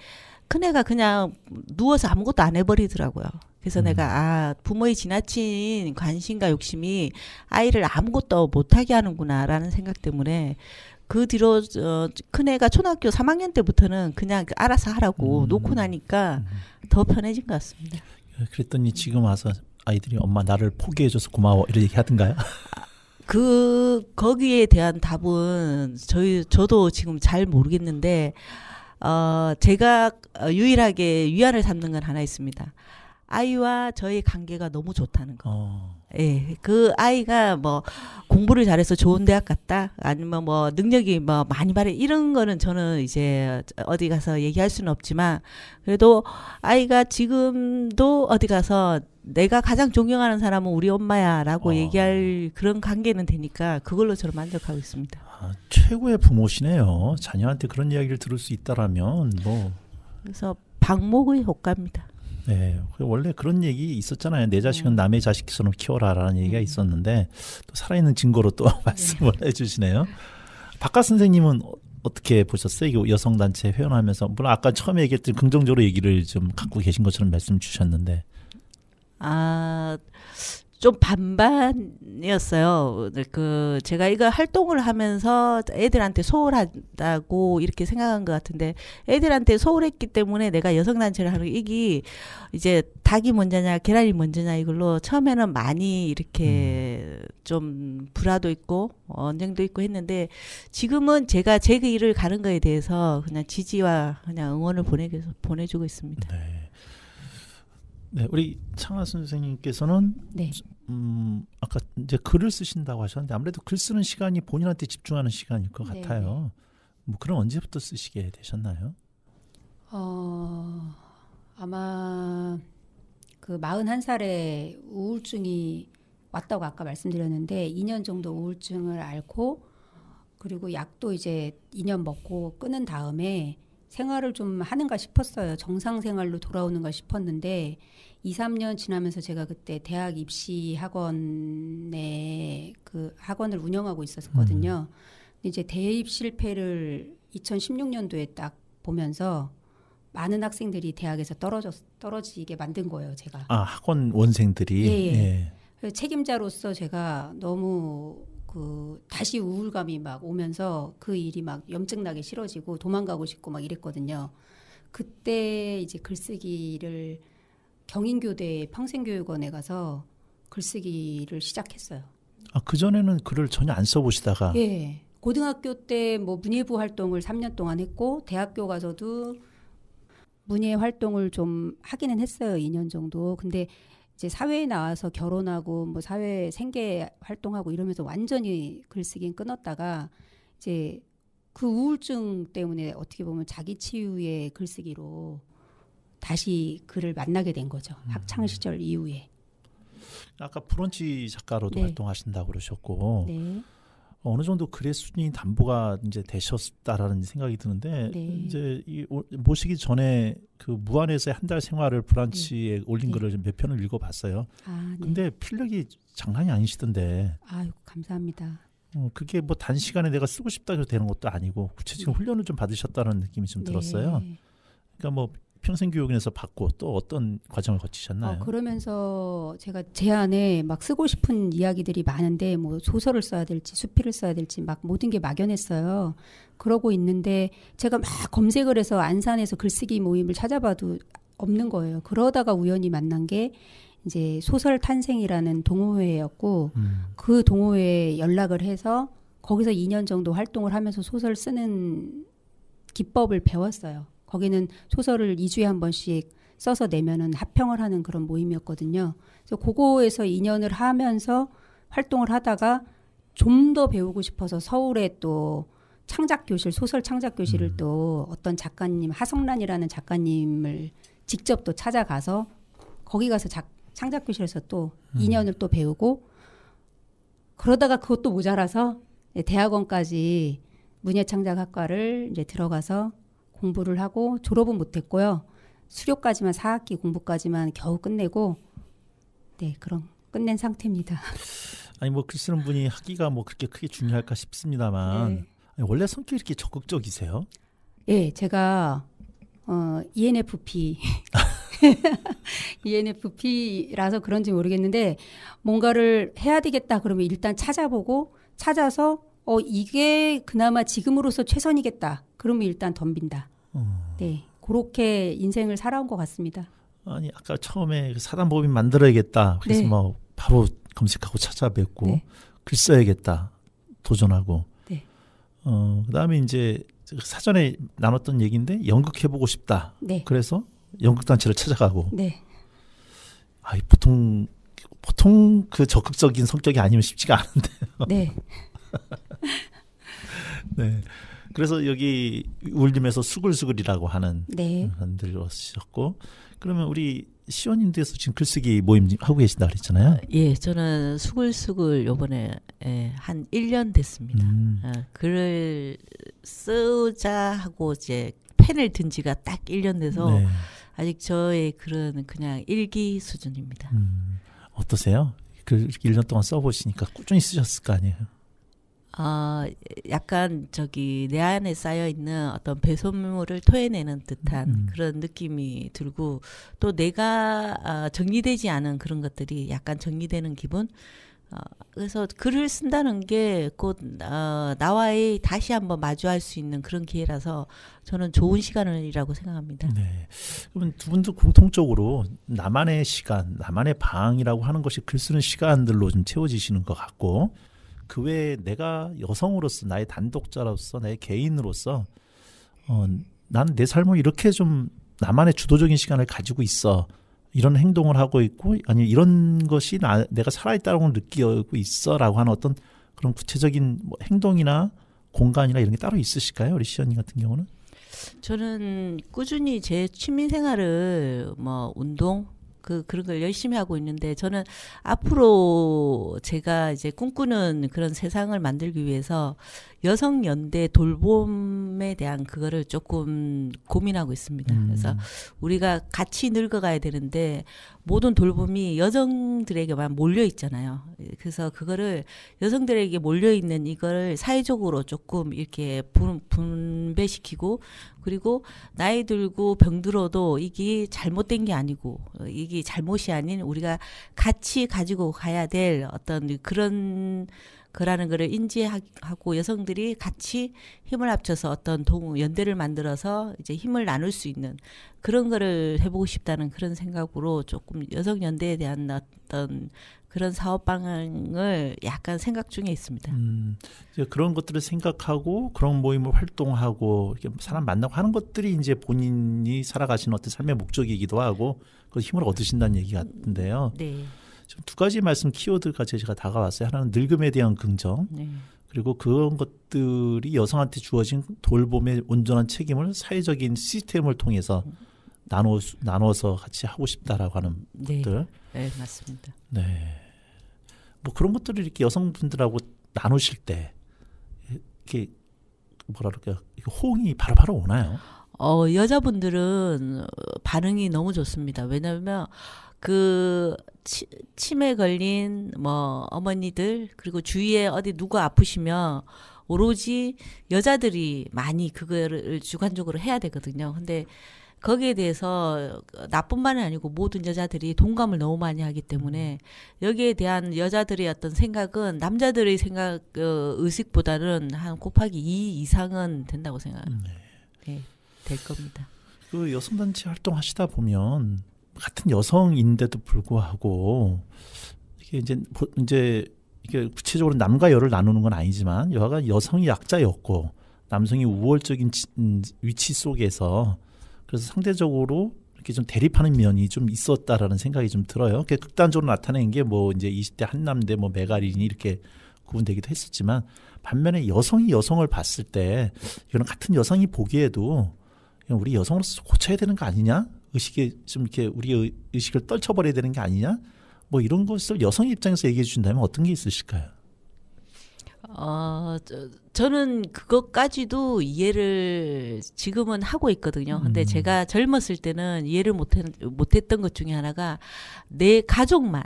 E: 큰애가 그냥 누워서 아무것도 안 해버리더라고요. 그래서 내가 부모의 지나친 관심과 욕심이 아이를 아무것도 못하게 하는구나라는 생각 때문에 그 뒤로 큰애가 초등학교 3학년 때부터는 그냥 알아서 하라고 놓고 나니까 더 편해진 것 같습니다.
B: 그랬더니 지금 와서 아이들이 엄마 나를 포기해줘서 고마워 이런 얘기 하던가요?
E: 거기에 대한 답은 저도 지금 잘 모르겠는데 제가 유일하게 위안을 삼는 건 하나 있습니다. 아이와 저의 관계가 너무 좋다는 거. 예, 그 아이가 뭐 공부를 잘해서 좋은 대학 갔다, 아니면 뭐 능력이 뭐 많이 발휘 이런 거는 저는 이제 어디 가서 얘기할 수는 없지만 그래도 아이가 지금도 어디 가서 내가 가장 존경하는 사람은 우리 엄마야라고 얘기할 그런 관계는 되니까 그걸로 저는 만족하고 있습니다.
B: 최고의 부모시네요. 자녀한테 그런 이야기를 들을 수 있다라면 뭐.
E: 그래서 방목의 효과입니다.
B: 네, 원래 그런 얘기 있었잖아요. 내 자식은 남의 자식처럼 키워라라는 얘기가 있었는데 또 살아있는 증거로 또 말씀을 해주시네요. 박가 선생님은 어떻게 보셨어요? 이거 여성단체 회원하면서 물론 아까 처음에 얘기했던 긍정적으로 얘기를 좀 갖고 계신 것처럼 말씀 주셨는데
E: 좀 반반이었어요. 제가 이거 활동을 하면서 애들한테 소홀하다고 이렇게 생각한 것 같은데, 애들한테 소홀했기 때문에 내가 여성단체를 하는 이게 이제 닭이 먼저냐, 계란이 먼저냐 이걸로 처음에는 많이 이렇게 좀 불화도 있고, 언쟁도 있고 했는데, 지금은 제가 제 일을 가는 거에 대해서 그냥 지지와 그냥 응원을 보내주고 있습니다.
B: 네, 우리 창하 선생님께서는
D: 네.
B: 아까 이제 글을 쓰신다고 하셨는데 아무래도 글 쓰는 시간이 본인한테 집중하는 시간일 것 같아요. 뭐 그럼 언제부터 쓰시게 되셨나요?
D: 아마 그 41살에 우울증이 왔다고 아까 말씀드렸는데 2년 정도 우울증을 앓고 그리고 약도 이제 2년 먹고 끊은 다음에 생활을 좀 하는가 싶었어요. 정상 생활로 돌아오는가 싶었는데 2, 3년 지나면서 제가 그때 대학 입시 학원에 그 학원을 운영하고 있었거든요. 근데 이제 대입 실패를 2016년도에 딱 보면서 많은 학생들이 대학에서 떨어지게 만든 거예요, 제가.
B: 아, 학원 원생들이.
D: 예.
B: 예.
D: 그래서 책임자로서 제가 너무 다시 우울감이 막 오면서 그 일이 막 염증나게 싫어지고 도망가고 싶고 막 이랬거든요. 그때 이제 글쓰기를 경인교대 평생교육원에 가서 글쓰기를 시작했어요.
B: 아, 그전에는 글을 전혀 안 써보시다가.
D: 예. 고등학교 때 뭐 문예부 활동을 3년 동안 했고 대학교 가서도 문예 활동을 좀 하기는 했어요. 2년 정도. 근데 이제 사회에 나와서 결혼하고 뭐 사회 생계 활동하고 이러면서 완전히 글쓰기는 끊었다가 이제 그 우울증 때문에 어떻게 보면 자기 치유의 글쓰기로 다시 글을 만나게 된 거죠. 학창 시절 이후에.
B: 아까 브런치 작가로도
D: 네.
B: 활동하신다고 그러셨고
D: 네.
B: 어느 정도 글의 수준이 담보가 이제 되셨다라는 생각이 드는데
D: 네.
B: 이제 모시기 전에 그 무안에서의 한 달 생활을 브런치에 올린
D: 네.
B: 글을 몇 편을 읽어봤어요.
D: 아, 네.
B: 근데 필력이 장난이 아니시던데
D: 아유, 감사합니다.
B: 그게 뭐 단시간에 내가 쓰고 싶다 해서 되는 것도 아니고 구체적인
D: 네.
B: 훈련을 좀 받으셨다는 느낌이 좀
D: 네.
B: 들었어요. 그러니까 뭐 평생교육원에서 받고 또 어떤 과정을 거치셨나요?
D: 그러면서 제가 제 안에 막 쓰고 싶은 이야기들이 많은데 뭐 소설을 써야 될지 수필을 써야 될지 막 모든 게 막연했어요. 그러고 있는데 제가 막 검색을 해서 안산에서 글쓰기 모임을 찾아봐도 없는 거예요. 그러다가 우연히 만난 게 이제 소설 탄생이라는 동호회였고 그 동호회에 연락을 해서 거기서 2년 정도 활동을 하면서 소설 쓰는 기법을 배웠어요. 거기는 소설을 2주에 한 번씩 써서 내면은 합평을 하는 그런 모임이었거든요. 그래서 그거에서 2년을 하면서 활동을 하다가 좀 더 배우고 싶어서 서울에 또 창작교실, 소설 창작교실을 또 어떤 작가님, 하성란이라는 작가님을 직접 또 찾아가서 거기 가서 창작교실에서 또 2년을 또 배우고 그러다가 그것도 모자라서 대학원까지 문예창작학과를 이제 들어가서 공부를 하고 졸업은 못했고요. 수료까지만 4학기 공부까지만 겨우 끝내고 네 그런 끝낸 상태입니다.
B: 아니 뭐 글 쓰는 분이 학기가 뭐 그렇게 크게 중요할까 싶습니다만
D: 네.
B: 아니, 원래 성격이 이렇게 적극적이세요?
D: 예, 제가 ENFP ENFP라서 그런지 모르겠는데 뭔가를 해야 되겠다 그러면 일단 찾아보고 찾아서 이게 그나마 지금으로서 최선이겠다. 그러면 일단 덤빈다. 네, 그렇게 인생을 살아온 것 같습니다.
B: 아니 아까 처음에 사단법인 만들어야겠다. 그래서
D: 네.
B: 뭐 바로 검색하고 찾아뵙고
D: 네.
B: 글 써야겠다. 도전하고.
D: 네.
B: 그다음에 이제 사전에 나눴던 얘기인데 연극해보고 싶다.
D: 네.
B: 그래서 연극단체를 찾아가고.
D: 네.
B: 아, 보통 그 적극적인 성격이 아니면 쉽지가 않은데요.
D: 네.
B: 네. 그래서 여기 울림에서 수글수글이라고 하는
D: 네.
B: 분들 오셨고, 그러면 우리 시원님께서 지금 글쓰기 모임 하고 계신다 그랬잖아요.
E: 예, 저는 수글수글 요번에 한 1년 됐습니다. 글을 쓰자 하고 이제 펜을 든 지가 딱 1년 돼서
B: 네.
E: 아직 저의 글은 그냥 일기 수준입니다.
B: 어떠세요? 글 1년 동안 써보시니까 꾸준히 쓰셨을 거 아니에요?
E: 약간 내 안에 쌓여 있는 어떤 배설물을 토해내는 듯한 그런 느낌이 들고 또 내가 정리되지 않은 그런 것들이 약간 정리되는 기분. 그래서 글을 쓴다는 게 곧 나와의 다시 한번 마주할 수 있는 그런 기회라서 저는 좋은 시간이라고 생각합니다.
B: 네. 그러면 두 분도 공통적으로 나만의 시간, 나만의 방이라고 하는 것이 글 쓰는 시간들로 좀 채워지시는 것 같고, 그 외에 내가 여성으로서, 나의 단독자로서, 나의 개인으로서 나는 내 삶을 이렇게 좀 나만의 주도적인 시간을 가지고 있어. 이런 행동을 하고 있고, 아니 이런 것이 내가 살아있다고 느끼고 있어라고 하는 어떤 그런 구체적인 뭐 행동이나 공간이나 이런 게 따로 있으실까요? 우리 시연님 같은 경우는?
E: 저는 꾸준히 제 취미 생활을 뭐 운동 그런 걸 열심히 하고 있는데 저는 앞으로 제가 이제 꿈꾸는 그런 세상을 만들기 위해서 여성 연대 돌봄에 대한 그거를 조금 고민하고 있습니다. 그래서 우리가 같이 늙어가야 되는데 모든 돌봄이 여성들에게만 몰려 있잖아요. 그래서 그거를 여성들에게 몰려 있는 이걸 사회적으로 조금 이렇게 분배시키고 그리고 나이 들고 병들어도 이게 잘못된 게 아니고 이게 잘못이 아닌 우리가 같이 가지고 가야 될 어떤 그런 거라는 거를 인지하고 여성들이 같이 힘을 합쳐서 어떤 연대를 만들어서 이제 힘을 나눌 수 있는 그런 거를 해보고 싶다는 그런 생각으로 조금 여성 연대에 대한 어떤 그런 사업 방향을 약간 생각 중에 있습니다.
B: 이제 그런 것들을 생각하고 그런 모임을 활동하고 이렇게 사람 만나고 하는 것들이 이제 본인이 살아가시는 어떤 삶의 목적이기도 하고 그 힘을 얻으신다는 얘기 같은데요.
E: 네.
B: 지금 두 가지 말씀 키워드가 제가 다가왔어요. 하나는 늙음에 대한 긍정,
E: 네.
B: 그리고 그런 것들이 여성한테 주어진 돌봄의 온전한 책임을 사회적인 시스템을 통해서 나눠서 같이 하고 싶다라고 하는
E: 네.
B: 것들.
E: 네, 맞습니다.
B: 네. 뭐 그런 것들을 이렇게 여성분들하고 나누실 때 이렇게 뭐라 그럴까요? 호응이 바로바로 오나요?
E: 여자분들은 반응이 너무 좋습니다. 왜냐하면 치매 걸린 뭐 어머니들 그리고 주위에 어디 누구 아프시면 오로지 여자들이 많이 그거를 주관적으로 해야 되거든요. 근데 거기에 대해서 나뿐만이 아니고 모든 여자들이 동감을 너무 많이 하기 때문에 여기에 대한 여자들의 어떤 생각은 남자들의 생각 의식보다는 한 곱하기 2 이상은 된다고 생각합니다. 네, 될 겁니다.
B: 그 여성단체 활동하시다 보면 같은 여성인데도 불구하고 이게 이제 이게 구체적으로 남과 여를 나누는 건 아니지만 여하가 여성이 약자였고 남성이 우월적인 위치 속에서 그래서 상대적으로 이렇게 좀 대립하는 면이 좀 있었다라는 생각이 좀 들어요. 극단적으로 나타낸 게 뭐 이제 20대 한남대 뭐 메가린이 이렇게 구분되기도 했었지만 반면에 여성이 여성을 봤을 때 이거는 같은 여성이 보기에도 그냥 우리 여성으로서 고쳐야 되는 거 아니냐? 의식에 좀 이렇게 우리 의식을 떨쳐버려야 되는 게 아니냐? 뭐 이런 것을 여성 입장에서 얘기해 주신다면 어떤 게 있으실까요?
E: 저는 그것까지도 이해를 지금은 하고 있거든요. 근데 제가 젊었을 때는 이해를 못했던 것 중에 하나가 내 가족만,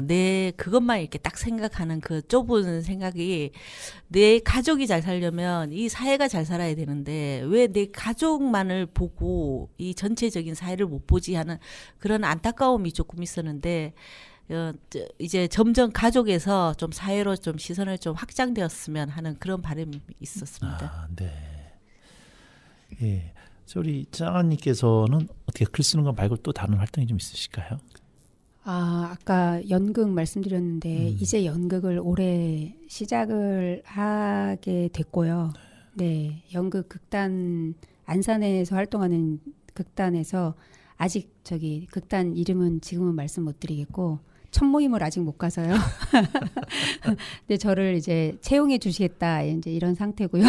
E: 내 그것만 이렇게 딱 생각하는 그 좁은 생각이 내 가족이 잘 살려면 이 사회가 잘 살아야 되는데 왜 내 가족만을 보고 이 전체적인 사회를 못 보지 하는 그런 안타까움이 조금 있었는데 이제 점점 가족에서 좀 사회로 좀 시선을 좀 확장되었으면 하는 그런 바람이 있었습니다.
B: 네. 예. 우리 장아님께서는 어떻게 글 쓰는 거 말고 또 다른 활동이 좀 있으실까요?
D: 아까 연극 말씀드렸는데 이제 연극을 올해 시작을 하게 됐고요. 네, 연극 극단 안산에서 활동하는 극단에서 아직 극단 이름은 지금은 말씀 못 드리겠고 첫 모임을 아직 못 가서요. 근데 저를 이제 채용해 주시겠다 이제 이런 상태고요.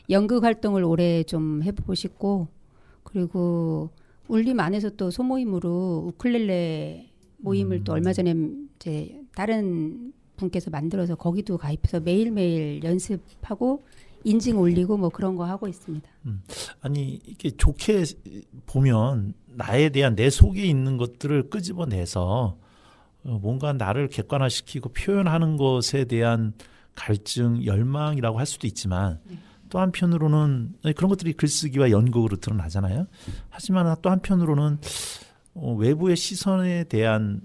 D: 연극 활동을 올해 좀 해보고 싶고 그리고 울림 안에서 또 소모임으로 우쿨렐레 모임을 또 얼마 전에 이제 다른 분께서 만들어서 거기도 가입해서 매일매일 연습하고 인증 올리고 뭐 그런 거 하고 있습니다.
B: 아니 이렇게 좋게 보면 나에 대한 내 속에 있는 것들을 끄집어내서 뭔가 나를 객관화시키고 표현하는 것에 대한 갈증, 열망이라고 할 수도 있지만 또 한편으로는 그런 것들이 글쓰기와 연극으로 드러나잖아요. 하지만 또 한편으로는 외부의 시선에 대한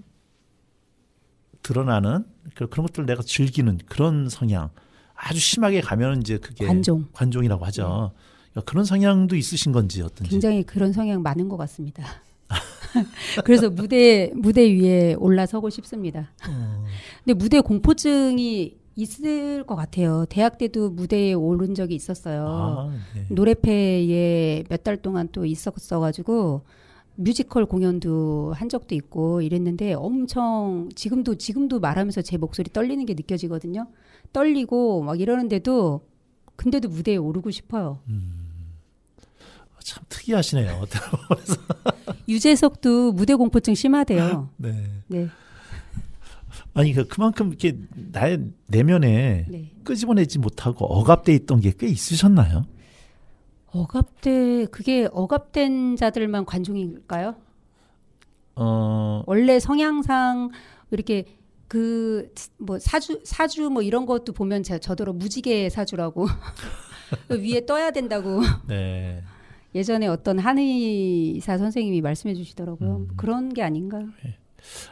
B: 드러나는 그런 것들을 내가 즐기는 그런 성향 아주 심하게 가면 이제 그게 관종이라고 하죠. 그러니까 그런 성향도 있으신 건지 어떤지.
D: 굉장히 그런 성향 많은 것 같습니다. 그래서 무대 위에 올라서고 싶습니다. 근데 무대 공포증이 있을 것 같아요. 대학 때도 무대에 오른 적이 있었어요.
B: 네.
D: 노래패에 몇 달 동안 또 있었어가지고 뮤지컬 공연도 한 적도 있고 이랬는데 엄청 지금도 말하면서 제 목소리 떨리는 게 느껴지거든요. 떨리고 막 이러는데도 근데도 무대에 오르고 싶어요.
B: 참 특이하시네요. 그래서
D: 유재석도 무대 공포증 심하대요.
B: 네.
D: 네.
B: 아니 그만큼 이렇게 나의 내면에
D: 네.
B: 끄집어내지 못하고 억압돼 있던 게 꽤 있으셨나요?
D: 그게 억압된 자들만 관종일까요?
B: 어,
D: 원래 성향상 이렇게 그 뭐 사주 뭐 이런 것도 보면 저더러 무지개 사주라고 위에 떠야 된다고
B: 네.
D: 예전에 어떤 한의사 선생님이 말씀해 주시더라고요. 그런 게 아닌가?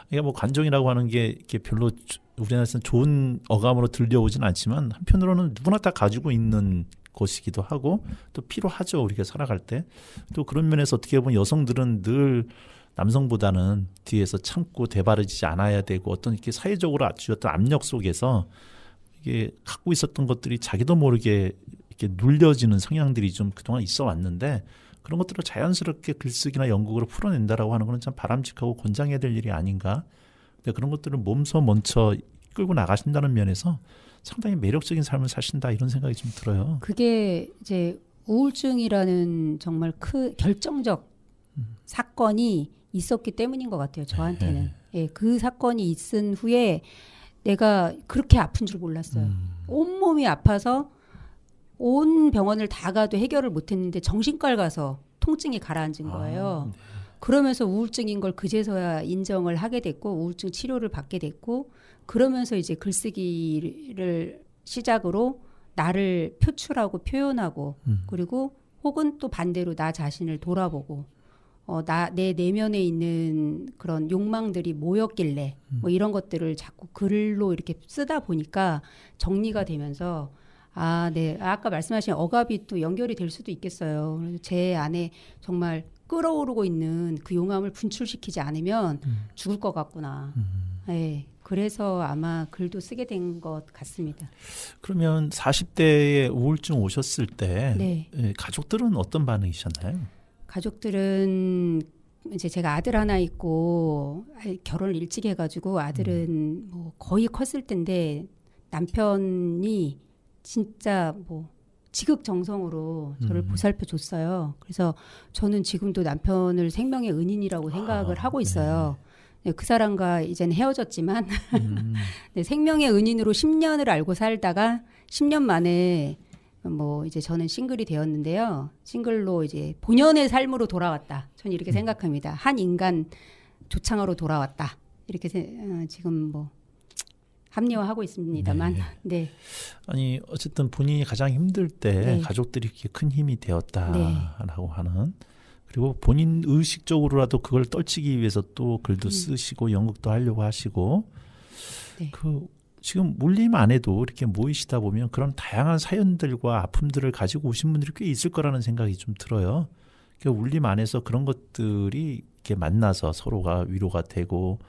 B: 이게 뭐 관종이라고 하는 게 이렇게 별로 우리나라에서는 좋은 어감으로 들려오진 않지만 한편으로는 누구나 다 가지고 있는 것이기도 하고 또 필요하죠. 우리가 살아갈 때. 또 그런 면에서 어떻게 보면 여성들은 늘 남성보다는 뒤에서 참고 대바라지지 않아야 되고 어떤 이렇게 사회적으로 아주 어떤 압력 속에서 이게 갖고 있었던 것들이 자기도 모르게 이렇게 눌려지는 성향들이 좀 그동안 있어 왔는데 그런 것들을 자연스럽게 글쓰기나 연극으로 풀어낸다라고 하는 것은 참 바람직하고 권장해야 될 일이 아닌가. 근데 그런 것들을 몸소 먼저 끌고 나가신다는 면에서 상당히 매력적인 삶을 사신다 이런 생각이 좀 들어요.
D: 그게 이제 우울증이라는 정말 결정적 사건이 있었기 때문인 것 같아요. 저한테는. 예, 그 사건이 있은 후에 내가 그렇게 아픈 줄 몰랐어요. 온몸이 아파서 온 병원을 다 가도 해결을 못했는데 정신과를 가서 통증이 가라앉은 거예요.
B: 네.
D: 그러면서 우울증인 걸 그제서야 인정을 하게 됐고 우울증 치료를 받게 됐고 그러면서 이제 글쓰기를 시작으로 나를 표출하고 표현하고 그리고 혹은 또 반대로 나 자신을 돌아보고 내 내면에 있는 그런 욕망들이 뭐였길래 뭐 이런 것들을 자꾸 글로 이렇게 쓰다 보니까 정리가 되면서 네. 아까 말씀하신 억압이 또 연결이 될 수도 있겠어요. 그래서 제 안에 정말 끓어오르고 있는 그 용암을 분출시키지 않으면 죽을 것 같구나. 네. 그래서 아마 글도 쓰게 된 것 같습니다.
B: 그러면 40대에 우울증 오셨을 때
D: 네.
B: 가족들은 어떤 반응이셨나요?
D: 가족들은 이제 제가 아들 하나 있고 결혼을 일찍 해가지고 아들은 뭐 거의 컸을 텐데 남편이 진짜 뭐 지극정성으로 저를 보살펴 줬어요. 그래서 저는 지금도 남편을 생명의 은인이라고 생각을 하고 있어요. 네, 그 사람과 이제는 헤어졌지만 네, 생명의 은인으로 10년을 알고 살다가 10년 만에 뭐 이제 저는 싱글이 되었는데요. 싱글로 이제 본연의 삶으로 돌아왔다. 저는 이렇게 생각합니다. 한 인간 조창하로 돌아왔다. 이렇게 지금 뭐 합리화하고 있습니다만. 네.
B: 아니 어쨌든 본인이 가장 힘들 때
D: 네.
B: 가족들이 이렇게 큰 힘이 되었다라고
D: 네.
B: 하는 그리고 본인 의식적으로라도 그걸 떨치기 위해서 또 글도 쓰시고 연극도 하려고 하시고
D: 네.
B: 그 지금 물림 안에도 이렇게 모이시다 보면 그런 다양한 사연들과 아픔들을 가지고 오신 분들이 꽤 있을 거라는 생각이 좀 들어요. 그 울림 안에서 그런 것들이 이렇게 만나서 서로가 위로가 되고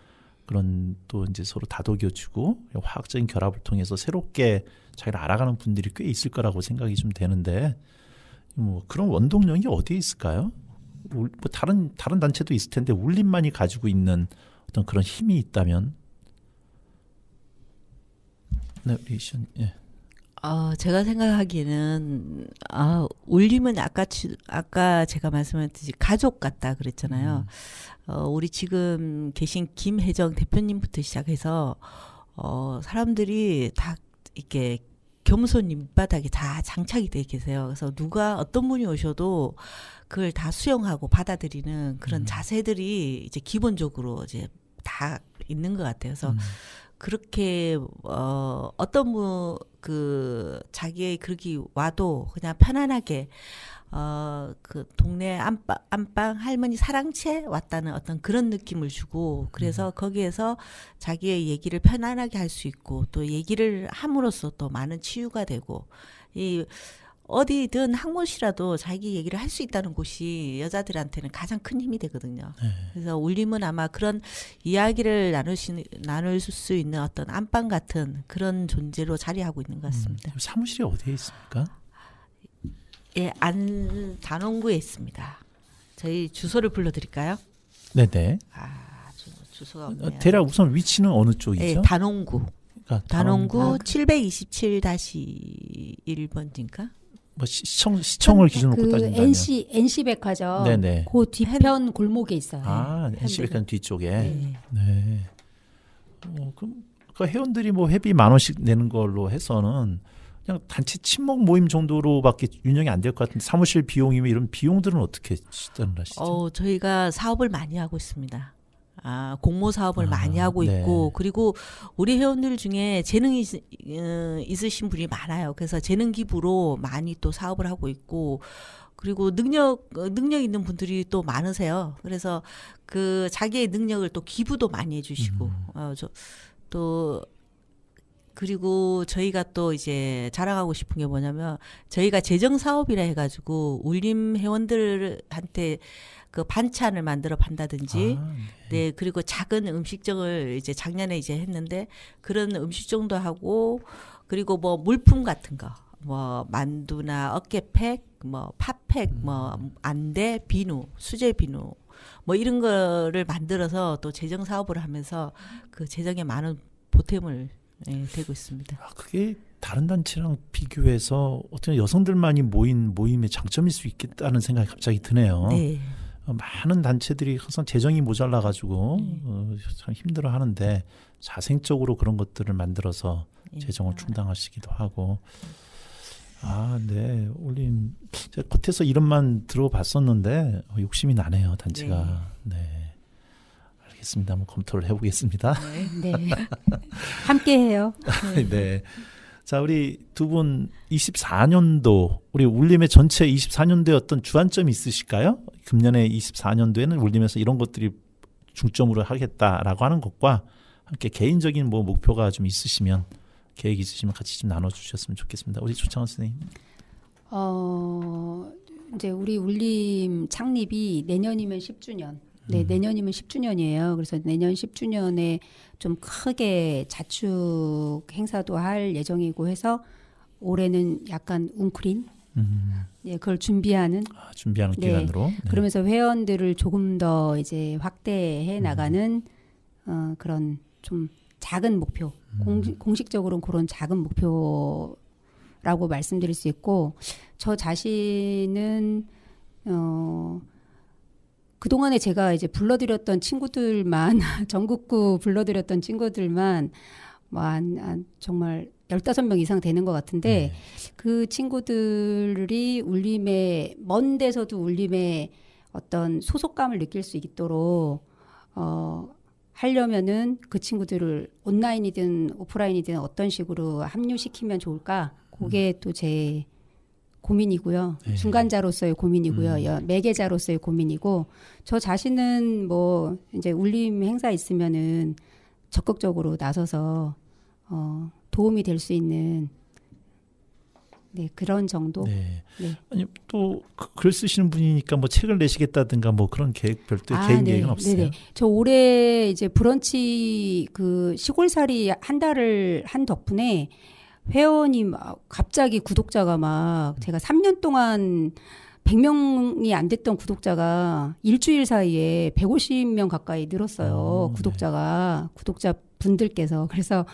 B: 그런 또 이제 서로 다독여주고 화학적인 결합을 통해서 새롭게 자기를 알아가는 분들이 꽤 있을 거라고 생각이 좀 되는데 뭐 그런 원동력이 어디에 있을까요? 뭐 다른 단체도 있을 텐데 울림만이 가지고 있는 어떤 그런 힘이 있다면 네, 우리 시연, 예.
E: 제가 생각하기에는 울림은 아까 제가 말씀드렸듯이 가족 같다 그랬잖아요. 우리 지금 계신 김혜정 대표님부터 시작해서 사람들이 다 이렇게 겸손 밑바닥에 다 장착이 돼 계세요. 그래서 누가 어떤 분이 오셔도 그걸 다 수용하고 받아들이는 그런 자세들이 이제 기본적으로 이제 다 있는 것 같아요. 그래서 그렇게 어떤 그 자기의 그렇게 와도 그냥 편안하게 그 동네 안방 할머니 사랑채 왔다는 어떤 그런 느낌을 주고 그래서 거기에서 자기의 얘기를 편안하게 할 수 있고 또 얘기를 함으로써 또 많은 치유가 되고 이 어디든 한 곳이라도 자기 얘기를 할 수 있다는 곳이 여자들한테는 가장 큰 힘이 되거든요. 그래서 울림은 아마 그런 이야기를 나눌 수 있는 어떤 안방 같은 그런 존재로 자리하고 있는 것 같습니다.
B: 사무실이 어디에 있습니까?
E: 예, 단원구에 있습니다. 저희 주소를 불러드릴까요?
B: 네네.
E: 주소가 없네요.
B: 대략 우선 위치는 어느 쪽이죠?
E: 예, 단원구.
B: 그러니까
E: 단원구 727-1번인가?
B: 뭐 시청을 기준으로
D: 그
B: 따진다면
D: NC 백화점
B: 네네.
D: 그 뒤편 골목에 있어요.
B: 아, NC백화점 뒤쪽에.
E: 네.
B: 네. 그럼 그 회원들이 뭐 회비 10,000원씩 내는 걸로 해서는 그냥 단체 친목 모임 정도로밖에 운영이 안 될 것 같은데 사무실 비용이면 이런 비용들은 어떻게 시전을 하시죠?
E: 저희가 사업을 많이 하고 있습니다. 공모 사업을 많이 하고
B: 네.
E: 있고, 그리고 우리 회원들 중에 재능이 있으신 분이 많아요. 그래서 재능 기부로 많이 또 사업을 하고 있고, 그리고 능력 있는 분들이 또 많으세요. 그래서 그 자기의 능력을 또 기부도 많이 해주시고, 그리고 저희가 또 이제 자랑하고 싶은 게 뭐냐면, 저희가 재정 사업이라 해가지고 울림 회원들한테 그 반찬을 만들어 판다든지, 네, 그리고 작은 음식점을 이제 작년에 이제 했는데, 그런 음식점도 하고, 그리고 뭐 물품 같은 거, 뭐 만두나 어깨팩, 뭐 팥팩, 뭐 안대, 비누, 수제 비누, 뭐 이런 거를 만들어서 또 재정 사업을 하면서 그 재정에 많은 보탬을 되고 있습니다.
B: 그게 다른 단체랑 비교해서 어떤 여성들만이 모인 모임의 장점일 수 있겠다는 생각이 갑자기 드네요.
E: 네.
B: 많은 단체들이 항상 재정이 모자라 가지고 참 힘들어 하는데 자생적으로 그런 것들을 만들어서 재정을 충당하시기도 하고. 네. 올림 제가 겉에서 이름만 들어봤었는데 욕심이 나네요, 단체가. 네. 알겠습니다. 한번 검토를 해보겠습니다.
D: 네. 함께해요.
B: 네. 자, 우리 두 분 24년도 우리 울림의 전체 24년도에 어떤 주안점이 있으실까요? 금년에 24년도에는 울림에서 이런 것들이 중점으로 하겠다라고 하는 것과 함께 개인적인 뭐 목표가 좀 있으시면 계획 있으시면 같이 좀 나눠주셨으면 좋겠습니다. 우리 조창원 선생님.
D: 이제 우리 울림 창립이 내년이면 10주년. 네, 내년이면 10주년이에요. 그래서 내년 10주년에 좀 크게 자축 행사도 할 예정이고 해서 올해는 약간 웅크린, 예, 그걸 준비하는
B: 준비하는 기간으로. 네.
D: 그러면서 회원들을 조금 더 이제 확대해 나가는 그런 좀 작은 목표, 공식적으로는 그런 작은 목표라고 말씀드릴 수 있고, 저 자신은 그동안에 제가 이제 불러드렸던 친구들만, 전국구 불러드렸던 친구들만, 정말 15명 이상 되는 것 같은데, 그 친구들이 울림에, 먼 데서도 울림에 어떤 소속감을 느낄 수 있도록, 하려면은 그 친구들을 온라인이든 오프라인이든 어떤 식으로 합류시키면 좋을까? 그게 또 제 고민이고요.
B: 네.
D: 중간자로서의 고민이고요. 매개자로서의 고민이고, 저 자신은 뭐 이제 울림 행사 있으면은 적극적으로 나서서 도움이 될 수 있는 그런 정도.
B: 네.
D: 네.
B: 아니 또 글 쓰시는 분이니까 뭐 책을 내시겠다든가 뭐 그런 계획 별도의 개인 계획은 없어요.
D: 네네. 저 올해 이제 브런치 그 시골살이 한 달을 한 덕분에 회원이 막 갑자기 구독자가 막 제가 3년 동안 100명이 안 됐던 구독자가 일주일 사이에 150명 가까이 늘었어요. 구독자 분들께서. 그래서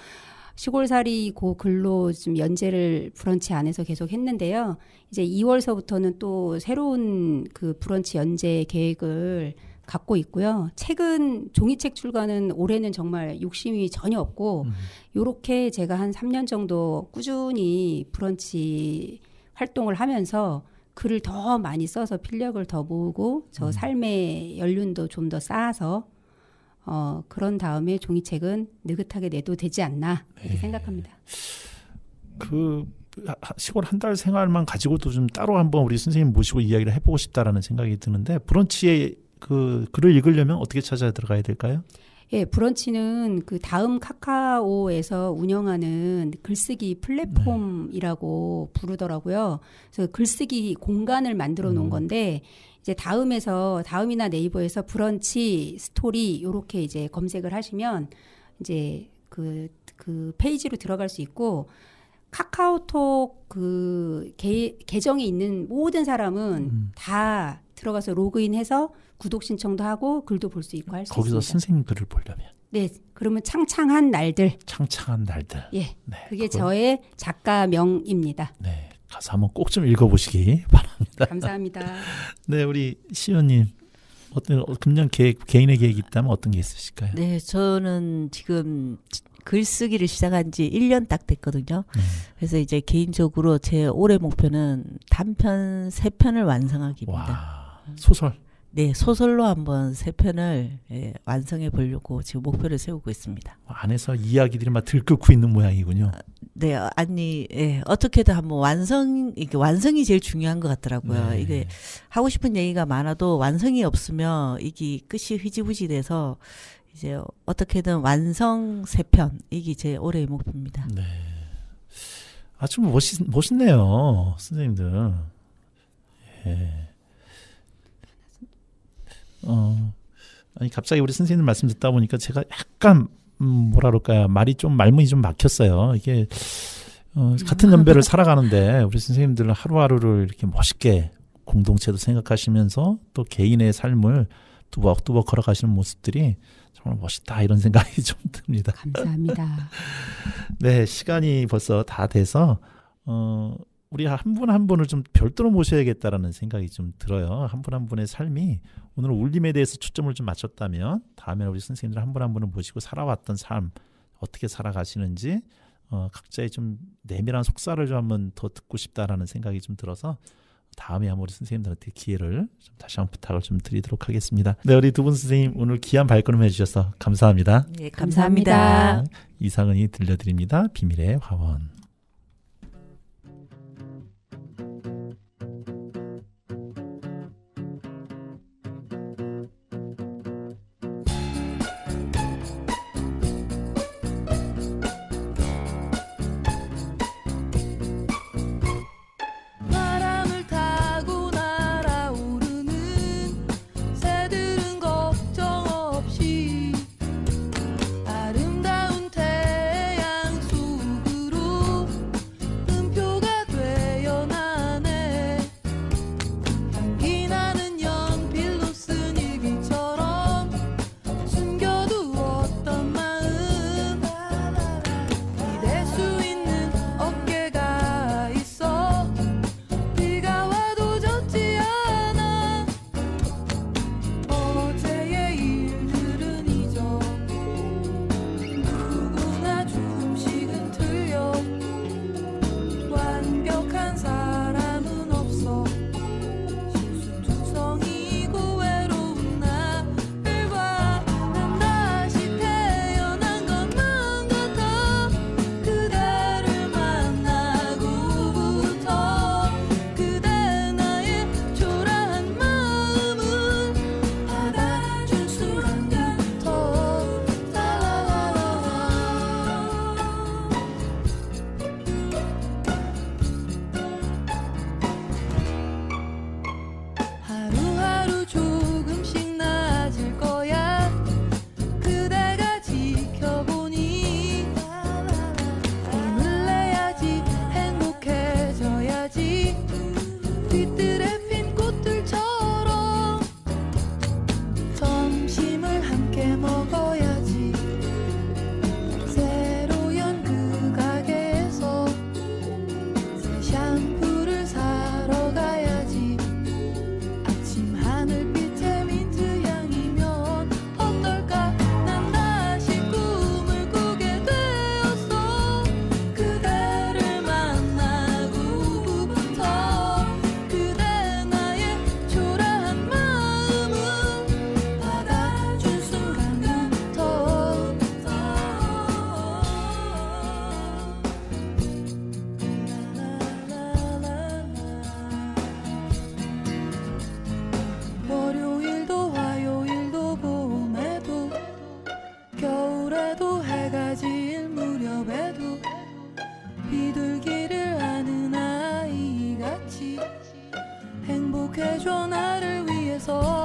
D: 시골살이 그 글로 좀 연재를 브런치 안에서 계속 했는데요. 이제 2월서부터는 또 새로운 그 브런치 연재 계획을 갖고 있고요. 책은 종이책 출간은 올해는 정말 욕심이 전혀 없고 요렇게 제가 한 3년 정도 꾸준히 브런치 활동을 하면서 글을 더 많이 써서 필력을 더 모으고 저 삶의 연륜도 좀 더 쌓아서 그런 다음에 종이책은 느긋하게 내도 되지 않나 이렇게 생각합니다.
B: 그 시골 한 달 생활만 가지고도 좀 따로 한번 우리 선생님 모시고 이야기를 해보고 싶다라는 생각이 드는데 브런치에 그 글을 읽으려면 어떻게 찾아 들어가야 될까요?
D: 예, 브런치는 그 다음 카카오에서 운영하는 글쓰기 플랫폼이라고 부르더라고요. 그래서 글쓰기 공간을 만들어 놓은 건데 이제 다음이나 네이버에서 브런치 스토리 이렇게 이제 검색을 하시면 이제 그 페이지로 들어갈 수 있고 카카오톡 그 계정에 있는 모든 사람은 다 들어가서 로그인해서 구독 신청도 하고 글도 볼 수 있고 할 수 있습니다.
B: 거기서 선생님 글을 보려면.
D: 네, 그러면 창창한 날들.
B: 창창한 날들.
D: 예,
B: 네,
D: 그게 저의 작가명입니다.
B: 네, 가서 한번 꼭 좀 읽어보시기 바랍니다.
D: 감사합니다.
B: 네, 우리 시연님 어떤 금년 계획, 개인의 계획이 있다면 어떤 게 있으실까요?
E: 네, 저는 지금 글쓰기를 시작한 지 1년 딱 됐거든요. 그래서 이제 개인적으로 제 올해 목표는 단편 3편을 완성하기입니다.
B: 와, 소설.
E: 네, 소설로 한번 3편을 완성해 보려고 지금 목표를 세우고 있습니다.
B: 안에서 이야기들이 막 들끓고 있는 모양이군요.
E: 네, 아니, 어떻게든 한번 완성이 제일 중요한 것 같더라고요.
B: 네.
E: 이게 하고 싶은 얘기가 많아도 완성이 없으면 이게 끝이 휘지부지 돼서 이제 어떻게든 완성 3편, 이게 제 올해의 목표입니다.
B: 네. 아주 멋있네요, 선생님들. 예. 아니 갑자기 우리 선생님 말씀 듣다 보니까 제가 약간 뭐라 그럴까요, 말문이 좀 막혔어요. 이게 같은 연배를 살아가는데 우리 선생님들은 하루하루를 이렇게 멋있게 공동체도 생각하시면서 또 개인의 삶을 뚜벅뚜벅 걸어가시는 모습들이 정말 멋있다, 이런 생각이 좀 듭니다.
D: 감사합니다.
B: 네, 시간이 벌써 다 돼서 우리 한 분 한 분을 좀 별도로 모셔야겠다라는 생각이 좀 들어요. 한 분 한 분의 삶이 오늘 울림에 대해서 초점을 좀 맞췄다면 다음에 우리 선생님들 한 분 한 분을 모시고 살아왔던 삶 어떻게 살아가시는지 각자의 좀 내밀한 속사를 좀 한번 더 듣고 싶다라는 생각이 좀 들어서 다음에 한번 우리 선생님들한테 기회를 좀 다시 한번 부탁을 좀 드리도록 하겠습니다. 네, 우리 두 분 선생님 오늘 귀한 발걸음 해주셔서 감사합니다.
E: 네, 감사합니다.
B: 이상은이 들려드립니다. 비밀의 화원.
F: 바람을 타고 날아오르는 새들은 걱정 없이 아름다운 태양 속으로 음표가 되어 나네. 향기 나는 연필로 쓴 일기처럼 숨겨두었던 마음, 기댈 수 있는 어깨가 있어 비가 와도 젖지 않아. 어제의 일들은 잊어 누구나 조금씩은 틀려. 완벽한 사람은 없어. 실수투성이고 외로운 나를 봐. 난 다시 태어난 것만 같아. 그대를 만나고부터 그대 나의 초라한 마음을 받아준 순간부터 하루하루 조금씩 나아질 거야. 그대가 지켜보니 힘을 내야지, 행복해져야지. 뒤뜰에 핀 꽃들처럼 점심을 함께 먹어야지. 새로 연 그 가게에서 새 샴푸를 사러 가야지. 아침 하늘빛에 민트 향이면 어떨까. 난 다시 꿈을 꾸게 되었어. 그대를 만나고부터 그대 나의 초라한 마음을 받아준 순간부터 월요일도 화요일도 봄에도 겨울에도 해가 질 무렵에도 비둘기를 아는 아이같이 행복해져 나를 위해서.